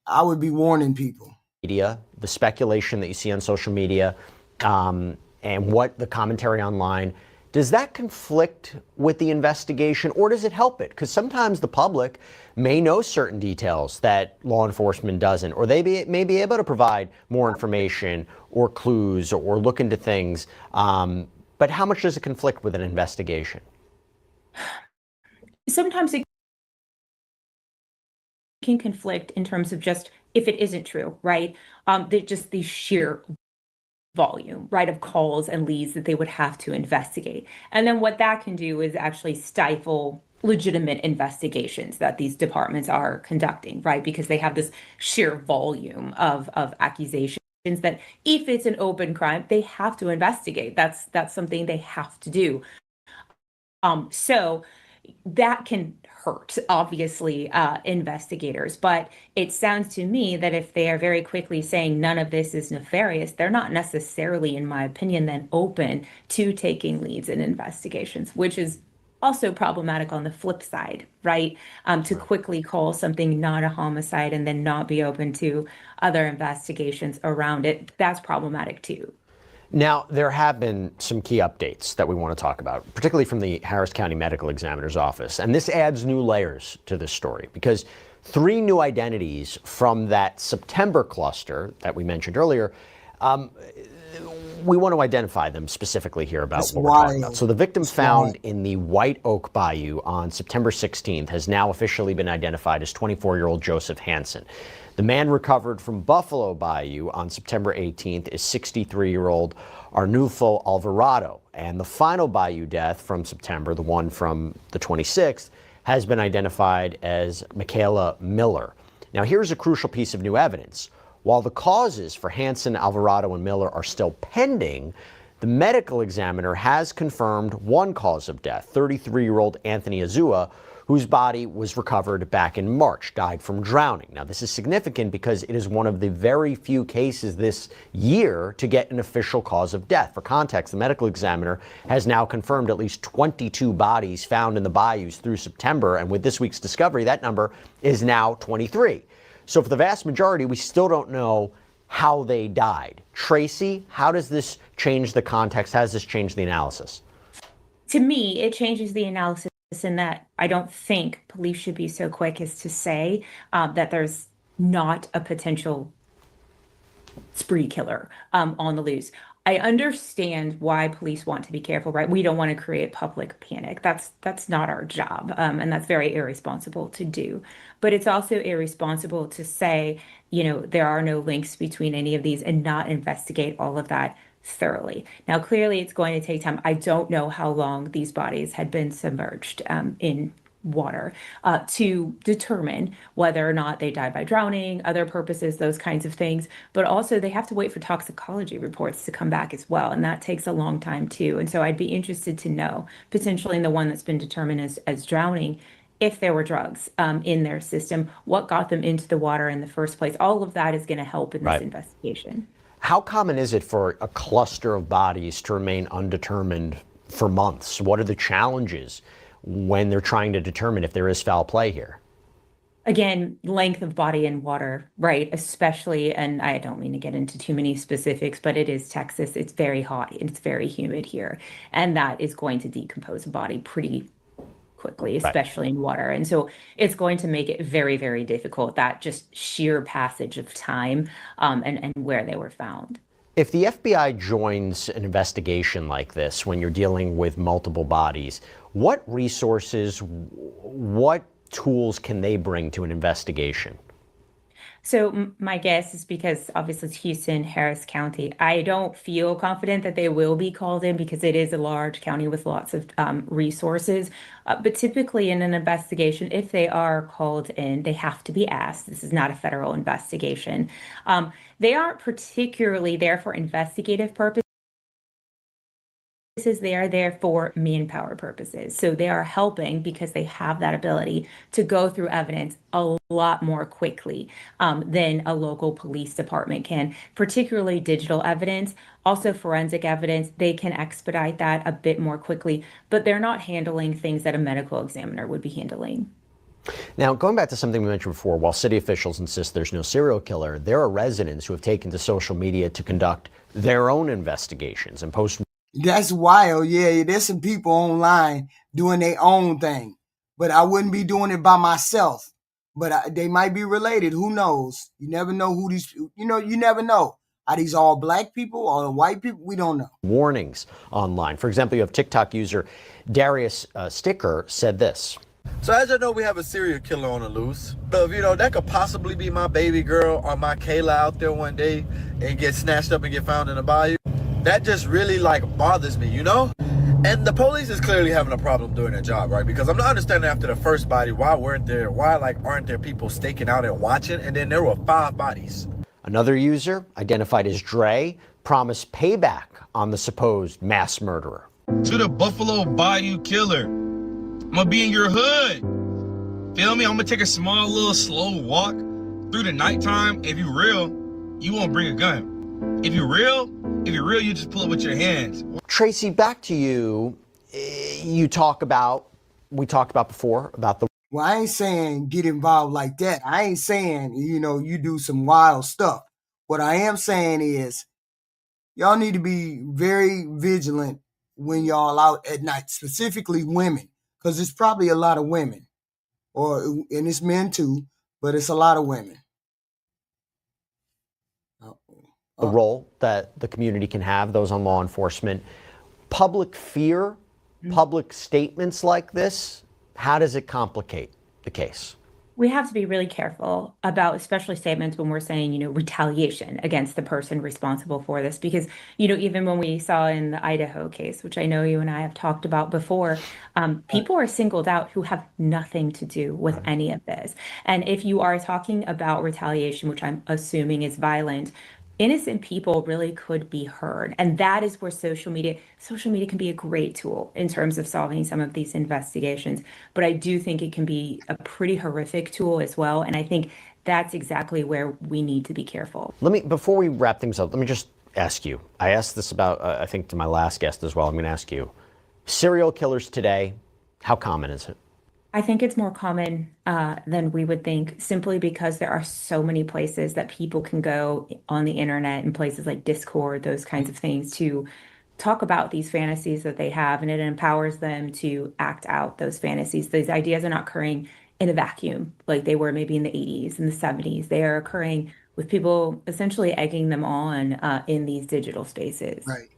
I would be warning people. Media, the speculation that you see on social media, and what the commentary online, does that conflict with the investigation, or does it help it? Because sometimes the public may know certain details that law enforcement doesn't, or they may be able to provide more information or clues or look into things. But how much does it conflict with an investigation? Sometimes it can conflict in terms of just if it isn't true, right? Just the sheer volume, right, of calls and leads that they would have to investigate. And then what that can do is actually stifle legitimate investigations that these departments are conducting, right? Because they have this sheer volume of accusations that if it's an open crime, they have to investigate. That's something they have to do. So that can hurt, obviously, investigators. But it sounds to me that if they are very quickly saying none of this is nefarious, they're not necessarily, in my opinion, then open to taking leads in investigations, which is also problematic on the flip side, right? To quickly call something not a homicide and then not be open to other investigations around it, that's problematic too. Now, there have been some key updates that we want to talk about, particularly from the Harris County Medical Examiner's Office. And this adds new layers to this story because 3 new identities from that September cluster that we mentioned earlier, we want to identify them specifically here about what we're talking about. So the victim found in the White Oak Bayou on September 16th has now officially been identified as 24-year-old Joseph Hansen. The man recovered from Buffalo Bayou on September 18th is 63-year-old Arnulfo Alvarado. And the final Bayou death from September, the one from the 26th, has been identified as Michaela Miller. Now, here's a crucial piece of new evidence. While the causes for Hansen, Alvarado, and Miller are still pending, the medical examiner has confirmed one cause of death, 33-year-old Anthony Azua, whose body was recovered back in March, died from drowning. Now, this is significant because it is one of the very few cases this year to get an official cause of death. For context, the medical examiner has now confirmed at least 22 bodies found in the bayous through September, and with this week's discovery, that number is now 23. So for the vast majority, we still don't know how they died. Tracy, how does this change the context? How does this change the analysis? To me, it changes the analysis in that I don't think police should be so quick as to say that there's not a potential spree killer on the loose. I understand why police want to be careful, right? We don't want to create public panic. That's not our job, and that's very irresponsible to do. But it's also irresponsible to say, there are no links between any of these and not investigate all of that thoroughly. Now, clearly, it's going to take time. I don't know how long these bodies had been submerged in water to determine whether or not they died by drowning, other purposes, those kinds of things. But also, they have to wait for toxicology reports to come back as well, and that takes a long time too. And so I'd be interested to know, potentially in the one that's been determined as drowning, if there were drugs in their system, what got them into the water in the first place. All of that is going to help in this investigation. How common is it for a cluster of bodies to remain undetermined for months? What are the challenges when they're trying to determine if there is foul play here? Again, length of body in water, right? Especially, and I don't mean to get into too many specifics, but it is Texas. It's very hot and it's very humid here. And that is going to decompose a body pretty quickly, especially in water. And so it's going to make it very, very difficult, that just sheer passage of time and where they were found. If the FBI joins an investigation like this, when you're dealing with multiple bodies, what resources, what tools can they bring to an investigation? So my guess is because obviously it's Houston, Harris County. I don't feel confident that they will be called in because it is a large county with lots of resources. But typically in an investigation, if they are called in, they have to be asked. This is not a federal investigation. They aren't particularly there for investigative purposes. They are there for manpower purposes. So they are helping because they have that ability to go through evidence a lot more quickly than a local police department can, particularly digital evidence, also forensic evidence. They can expedite that a bit more quickly, but they're not handling things that a medical examiner would be handling. Now, going back to something we mentioned before, while city officials insist there's no serial killer, there are residents who have taken to social media to conduct their own investigations and post. That's wild. Yeah, there's some people online doing their own thing, but I wouldn't be doing it by myself. But they might be related. Who knows? You never know who these, you never know. Are these all black people or white people? We don't know. Warnings online. For example, you have TikTok user Darius Sticker said this. So as you know, we have a serial killer on the loose. So, that could possibly be my baby girl or my Kayla out there one day and get snatched up and get found in the bayou. That just really bothers me, And the police is clearly having a problem doing their job, right? Because I'm not understanding after the first body, why aren't there people staking out and watching? And then there were 5 bodies. Another user, identified as Dre, promised payback on the supposed mass murderer. To the Buffalo Bayou killer, I'm gonna be in your hood. Feel me? I'm gonna take a small little slow walk through the nighttime. If you real, you won't bring a gun. If you're real, you just pull it with your hands. Tracy, back to you. We talked about before about the. Well, I ain't saying get involved like that. I ain't saying, you do some wild stuff. What I am saying is y'all need to be very vigilant when y'all out at night, specifically women, because it's probably a lot of women, and it's men too, but it's a lot of women. The role that the community can have, those on law enforcement, public fear, public statements like this, how does it complicate the case? We have to be really careful about, especially statements when we're saying, retaliation against the person responsible for this, because, even when we saw in the Idaho case, which I know you and I have talked about before, people are singled out who have nothing to do with any of this. And if you are talking about retaliation, which I'm assuming is violent, innocent people really could be heard. And that is where social media can be a great tool in terms of solving some of these investigations. But I do think it can be a pretty horrific tool as well. And I think that's exactly where we need to be careful. Before we wrap things up, let me just ask you. I asked this about, I think, to my last guest as well. I'm going to ask you. Serial killers today, how common is it? I think it's more common than we would think, simply because there are so many places that people can go on the internet, and places like Discord, those kinds of things, to talk about these fantasies that they have, and it empowers them to act out those fantasies. These ideas are not occurring in a vacuum like they were maybe in the 80s and the 70s. They are occurring with people essentially egging them on in these digital spaces. Right.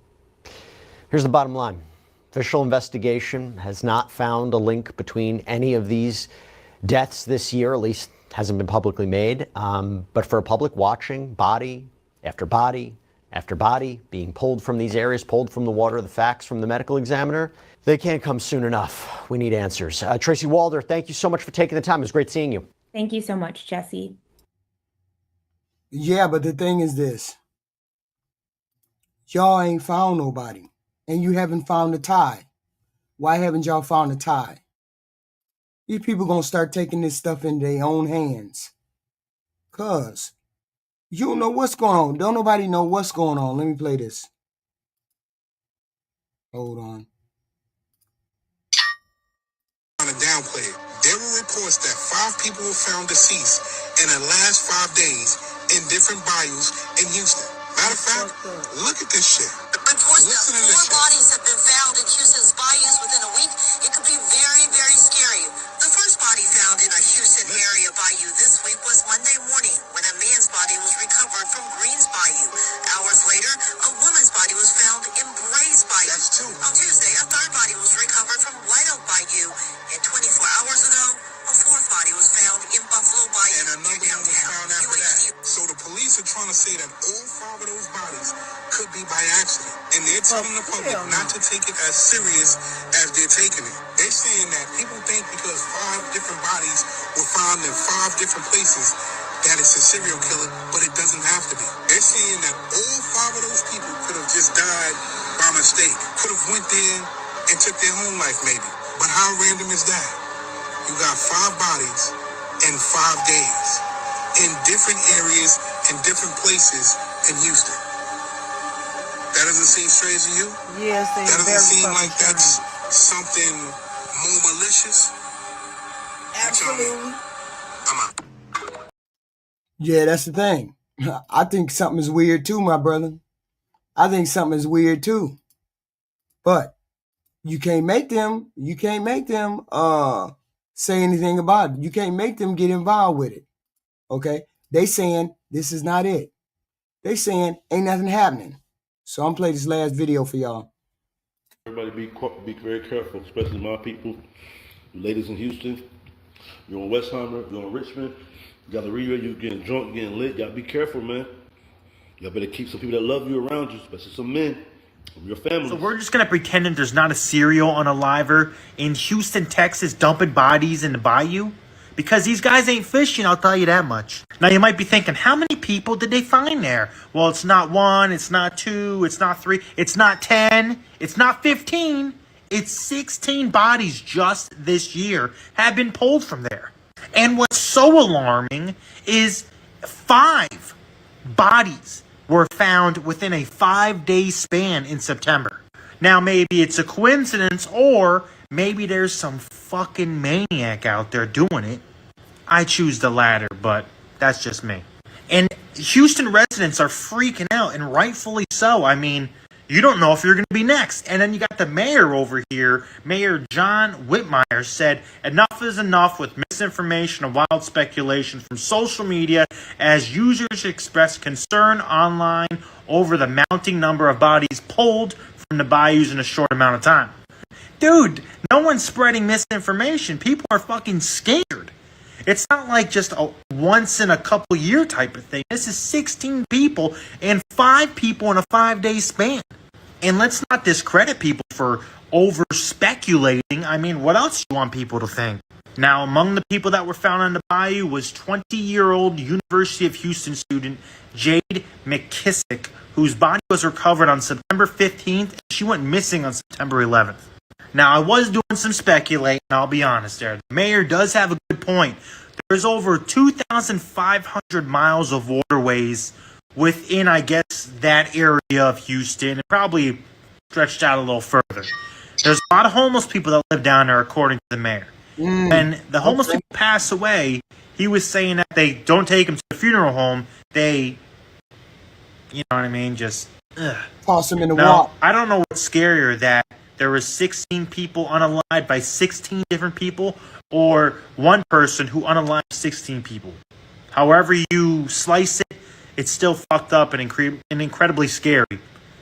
Here's the bottom line. Official investigation has not found a link between any of these deaths this year, at least hasn't been publicly made. But for a public watching, body after body after body being pulled from these areas, pulled from the water, the facts from the medical examiner, they can't come soon enough. We need answers. Tracy Walder, thank you so much for taking the time. It was great seeing you. Thank you so much, Jesse. Yeah, but the thing is this. Y'all ain't found nobody. And you haven't found a tie. Why haven't y'all found a tie? These people gonna start taking this stuff in their own hands. Cause you don't know what's going on. Don't nobody know what's going on. Let me play this. Hold on. To downplay it. There were reports that 5 people were found deceased in the last 5 days in different bayous in Houston. Matter of fact, look at this shit. Reports that 4 bodies have been found in Houston's bayous within a week. It could be very, very scary. The first body found in a Houston area bayou this week was Monday morning, when a man's body was recovered from Greens Bayou. Hours later, a woman's body was found in Brays Bayou. On Tuesday, a third body was recovered from White Oak Bayou. And 24 hours ago, a fourth body was found in Buffalo Bayou near downtown. UHD trying to say that all 5 of those bodies could be by accident. And they're telling the public not to take it as serious as they're taking it. They're saying that people think because 5 different bodies were found in 5 different places that it's a serial killer, but it doesn't have to be. They're saying that all 5 of those people could have just died by mistake, could have went there and took their own life maybe. But how random is that? You got 5 bodies in 5 days in different areas and different places in Houston. That doesn't seem strange to you? Yes, that doesn't seem like that's something more malicious? Absolutely. I'm out. Yeah, that's the thing. I think something is weird too, my brother. I think something is weird too. But you can't make them say anything about it. You can't make them get involved with it. Okay? They saying this is not it. They saying ain't nothing happening. So I'm playing this last video for y'all. Everybody be very careful, especially my people, you ladies in Houston. You're on Westheimer, you're on Richmond, Galleria, you getting drunk, getting lit. Y'all be careful, man. Y'all better keep some people that love you around you, especially some men. Your family. So we're just going to pretend that there's not a serial unaliver in Houston, Texas, dumping bodies in the bayou? Because these guys ain't fishing, I'll tell you that much. Now you might be thinking, how many people did they find there? Well, it's not 1, it's not 2, it's not 3, it's not 10, it's not 15. It's 16 bodies just this year have been pulled from there. And what's so alarming is 5 bodies were found within a 5-day span in September. Now, maybe it's a coincidence, or maybe there's some fucking maniac out there doing it. I choose the latter, but that's just me. And Houston residents are freaking out, and rightfully so. I mean, you don't know if you're going to be next. And then you got the mayor over here. Mayor John Whitmire said, enough is enough with misinformation and wild speculation from social media as users express concern online over the mounting number of bodies pulled from the bayous in a short amount of time. Dude, no one's spreading misinformation. People are fucking scared. It's not like just a once in a couple year type of thing. This is 16 people and 5 people in a 5-day span. And let's not discredit people for over speculating. I mean, what else do you want people to think? Now, among the people that were found on the bayou was 20-year-old University of Houston student Jade Hqreactshq, whose body was recovered on September 15th. And she went missing on September 11th. Now, I was doing some speculating, I'll be honest there. The mayor does have a good point. There's over 2,500 miles of waterways within, I guess, that area of Houston, and probably stretched out a little further. There's a lot of homeless people that live down there, according to the mayor. When the homeless people pass away, he was saying that they don't take them to the funeral home. They, you know what I mean, just toss them in the water. water. I don't know what's scarier, that there was 16 people unalived by 16 different people, or one person who unalived 16 people. However you slice it, it's still fucked up and incredibly scary.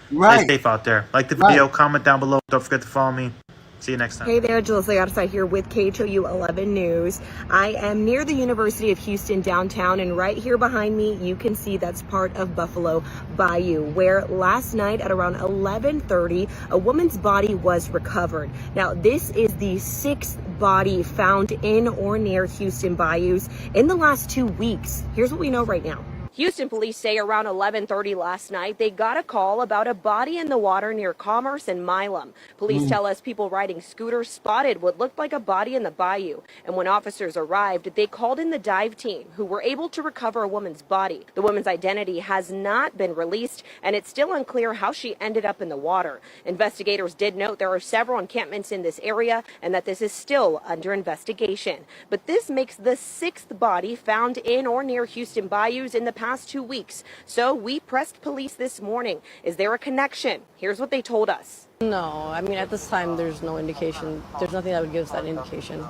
Right. Stay safe out there. Like the video, comment down below. Don't forget to follow me. See you next time. Hey there, Jules Leotardside here with KHOU 11 News. I am near the University of Houston downtown, and right here behind me, you can see that's part of Buffalo Bayou, where last night at around 11:30, a woman's body was recovered. Now, this is the 6th body found in or near Houston bayous in the last 2 weeks. Here's what we know right now. Houston police say around 11:30 last night, they got a call about a body in the water near Commerce and Milam. Police tell us people riding scooters spotted what looked like a body in the bayou. And when officers arrived, they called in the dive team, who were able to recover a woman's body. The woman's identity has not been released, and it's still unclear how she ended up in the water. Investigators did note there are several encampments in this area and that this is still under investigation. But this makes the 6th body found in or near Houston bayous in the past 2 weeks. So we pressed police this morning. Is there a connection? Here's what they told us. No, I mean, at this time, there's no indication. There's nothing that would give us that indication.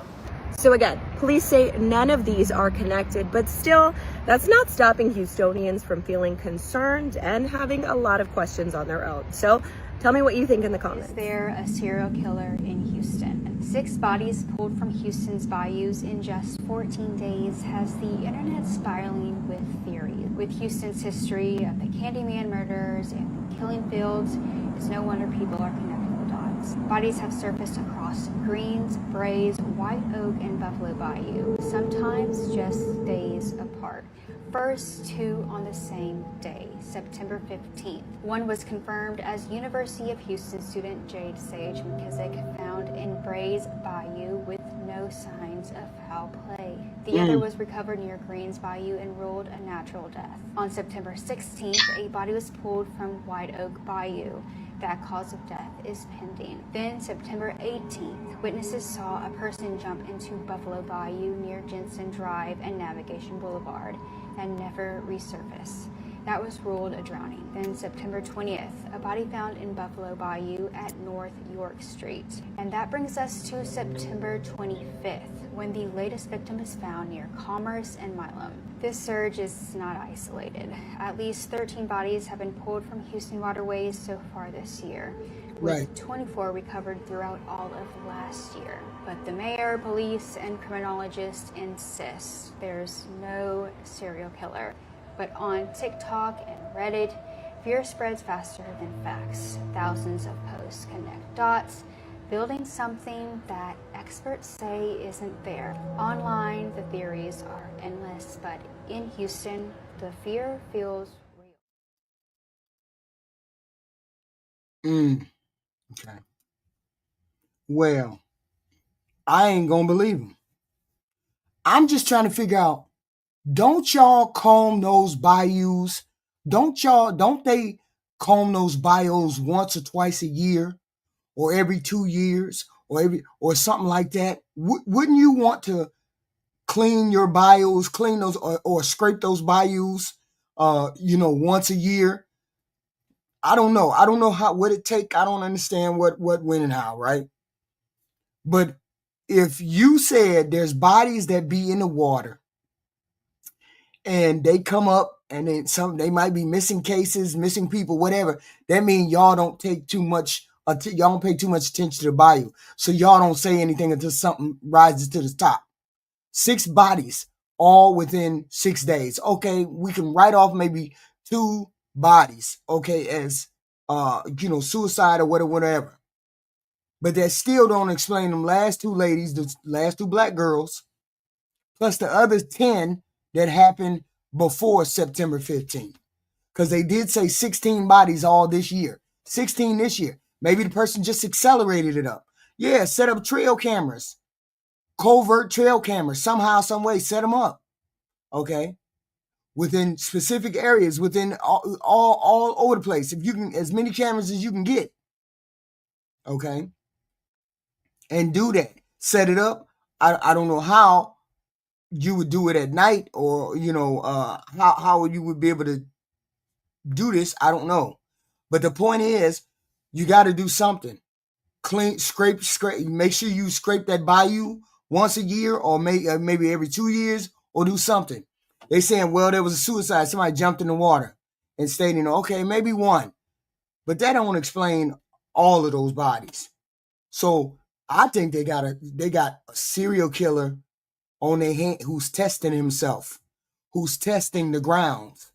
So again, police say none of these are connected, but still, that's not stopping Houstonians from feeling concerned and having a lot of questions on their own. So tell me what you think in the comments. Is there a serial killer in Houston? 6 bodies pulled from Houston's bayous in just 14 days has the internet spiraling with theories. With Houston's history of the Candyman murders and the killing fields, it's no wonder people are connecting the dots. Bodies have surfaced across Greens, Brays, White Oak, and Buffalo Bayou, sometimes just days apart. First 2 on the same day, September 15th. One was confirmed as University of Houston student Jade Sage McKissick, found in Brays Bayou with no signs of foul play. The other was recovered near Greens Bayou and ruled a natural death. On September 16th, a body was pulled from White Oak Bayou. That cause of death is pending. Then September 18th, witnesses saw a person jump into Buffalo Bayou near Jensen Drive and Navigation Boulevard and never resurface. That was ruled a drowning. Then September 20th, a body found in Buffalo Bayou at North York Street. And that brings us to September 25th, when the latest victim is found near Commerce and Milam. This surge is not isolated. At least 13 bodies have been pulled from Houston waterways so far this year, with 24 recovered throughout all of last year. But the mayor, police, and criminologists insist there's no serial killer. But on TikTok and Reddit, fear spreads faster than facts. Thousands of posts connect dots, building something that experts say isn't there. Online, the theories are endless, but in Houston, the fear feels real. Okay. Well, I ain't gonna believe them. I'm just trying to figure out, don't y'all comb those bayous? Don't they comb those bayous once or twice a year, or every 2 years, or something like that? Wouldn't you want to clean your bayous, clean those or scrape those bayous, once a year? I don't know. I don't know what it take. I don't understand what, when, and how, right? But if you said there's bodies that be in the water and they come up and then they might be missing cases, missing people, whatever, that means y'all don't take too much, y'all don't pay too much attention to the bayou. So y'all don't say anything until something rises to the top. 6 bodies, all within 6 days. Okay, we can write off maybe 2 bodies, okay, as suicide or whatever. But that still don't explain them last 2 ladies, the last 2 black girls, plus the other 10 that happened before September 15th. Because they did say 16 bodies all this year. 16 this year. Maybe the person just accelerated it up. Yeah, set up trail cameras. Covert trail cameras. Somehow, some way, set them up. Okay? Within specific areas, within all over the place. If you can, as many cameras as you can get. Okay? And do that. Set it up. I don't know how you would do it at night, or how you would be able to do this. I don't know. But the point is, you got to do something. Clean, scrape. Make sure you scrape that bayou once a year, or maybe every 2 years, or do something. They saying, well, there was a suicide. Somebody jumped in the water and stating, okay, maybe one. But that don't explain all of those bodies. So I think they got a serial killer on their hand who's testing himself, who's testing the grounds.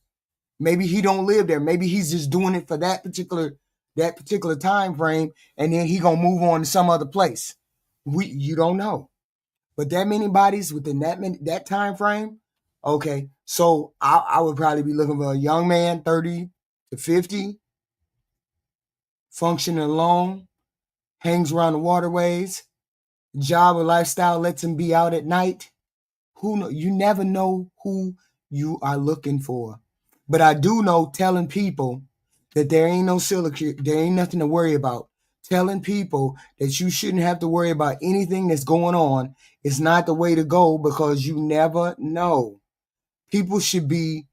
Maybe he don't live there. Maybe he's just doing it for that particular time frame, and then he gonna move on to some other place. You don't know. But that many bodies within that time frame, okay. So I would probably be looking for a young man, 30 to 50, functioning alone, hangs around the waterways, job or lifestyle lets him be out at night. Who know? You never know who you are looking for. But I do know, telling people that there ain't no silicate, there ain't nothing to worry about. Telling people that you shouldn't have to worry about anything that's going on is not the way to go, because you never know. People should be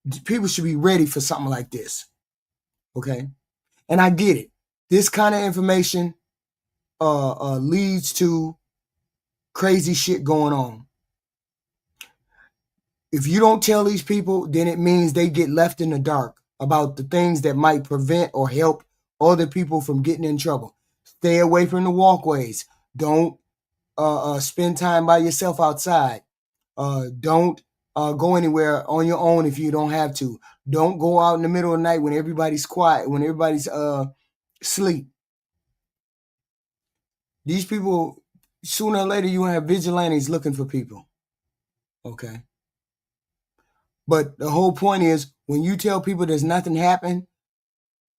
ready for something like this. Okay? And I get it. This kind of information leads to crazy shit going on. If you don't tell these people, then it means they get left in the dark about the things that might prevent or help other people from getting in trouble. Stay away from the walkways. Don't spend time by yourself outside. Don't go anywhere on your own if you don't have to. Don't go out in the middle of the night when everybody's quiet, when everybody's asleep. These people, sooner or later, you have vigilantes looking for people. Okay. But the whole point is, when you tell people there's nothing happened,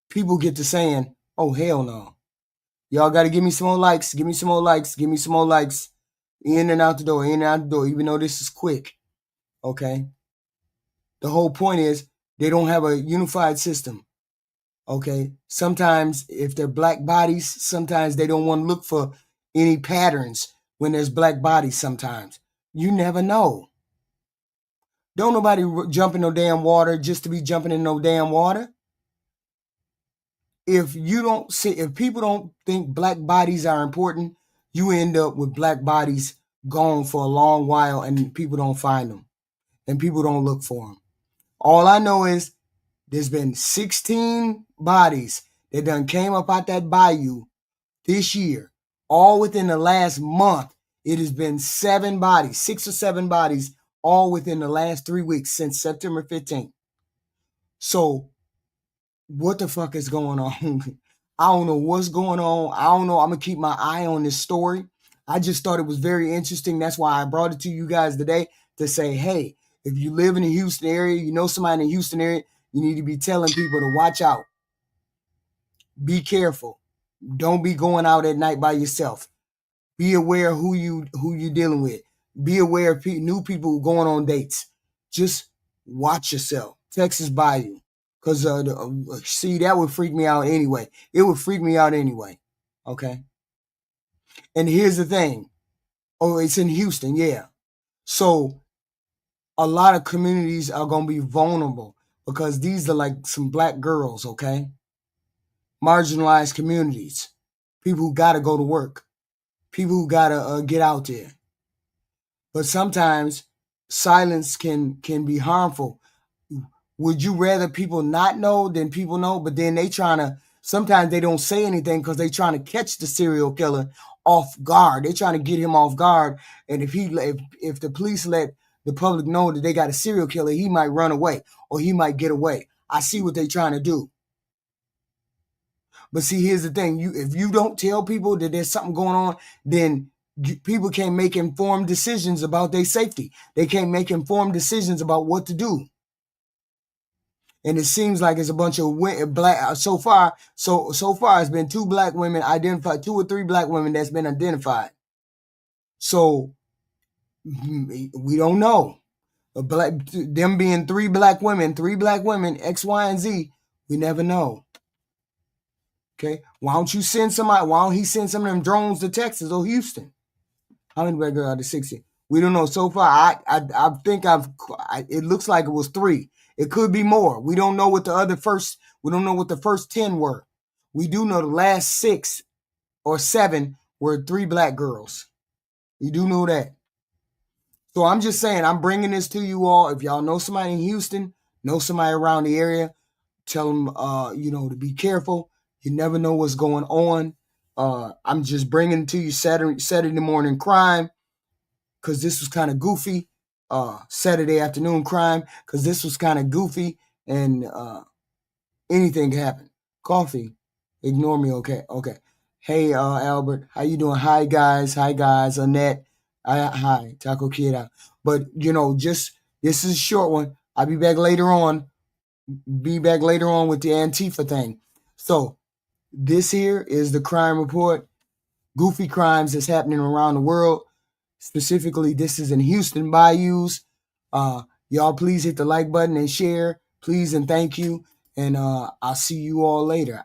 people get to saying, oh, hell no. Y'all got to give me some more likes, give me some more likes, give me some more likes. In and out the door, in and out the door, even though this is quick. Okay. The whole point is, they don't have a unified system. Okay. Sometimes if they're black bodies, sometimes they don't want to look for any patterns when there's black bodies sometimes. You never know. Don't nobody jump in no damn water just to be jumping in no damn water. If people don't think black bodies are important, you end up with black bodies gone for a long while and people don't find them and people don't look for them. All I know is there's been 16 bodies that done came up out that bayou this year. All within the last month, it has been 7 bodies, 6 or 7 bodies, all within the last 3 weeks since September 15th. So what the fuck is going on? I don't know what's going on. I don't know. I'm going to keep my eye on this story. I just thought it was very interesting. That's why I brought it to you guys today to say, hey, if you live in the Houston area, you know somebody in the Houston area, you need to be telling people to watch out. Be careful. Don't be going out at night by yourself. Be aware of who you're dealing with. Be aware of new people going on dates. Just watch yourself. Texas Bayou. Because, see, that would freak me out anyway. It would freak me out anyway. Okay? And here's the thing. Oh, it's in Houston, yeah. So, a lot of communities are going to be vulnerable because these are like some black girls, okay? Marginalized communities. People who got to go to work. People who got to get out there. But sometimes silence can be harmful. Would you rather people not know than people know? But then sometimes they don't say anything because they trying to catch the serial killer off guard. They're trying to get him off guard. And if the police let the public know that they got a serial killer, he might run away or he might get away. I see what they're trying to do. But see, here's the thing. If you don't tell people that there's something going on, then people can't make informed decisions about their safety. They can't make informed decisions about what to do. And it seems like it's a bunch of black. So far, it's been 2 black women identified, 2 or 3 black women that's been identified. So we don't know. Them being 3 black women, X, Y, and Z, we never know. Okay, why don't you send somebody? Why don't he send some of them drones to Texas or Houston? How many black girls out of 60? We don't know. So far, I think it looks like it was 3. It could be more. We don't know what we don't know what the first 10 were. We do know the last 6 or 7 were 3 black girls. We do know that. So I'm just saying, I'm bringing this to you all. If y'all know somebody in Houston, know somebody around the area, tell them, to be careful. You never know what's going on. I'm just bringing it to you Saturday morning crime because this was kind of goofy. Saturday afternoon crime because this was kind of goofy and anything can happen. Coffee, ignore me. Okay. Hey, Albert, how you doing? Hi guys, Annette. Hi, Taco Kid out. But this is a short one. I'll be back later on. With the Antifa thing. So this here is the crime report. Goofy crimes that's happening around the world. Specifically, this is in Houston bayous. Y'all please hit the like button and share. Please and thank you. And I'll see you all later.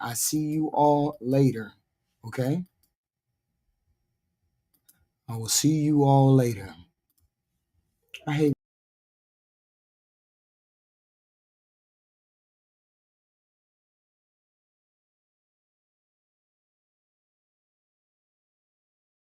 Okay? I will see you all later. I hate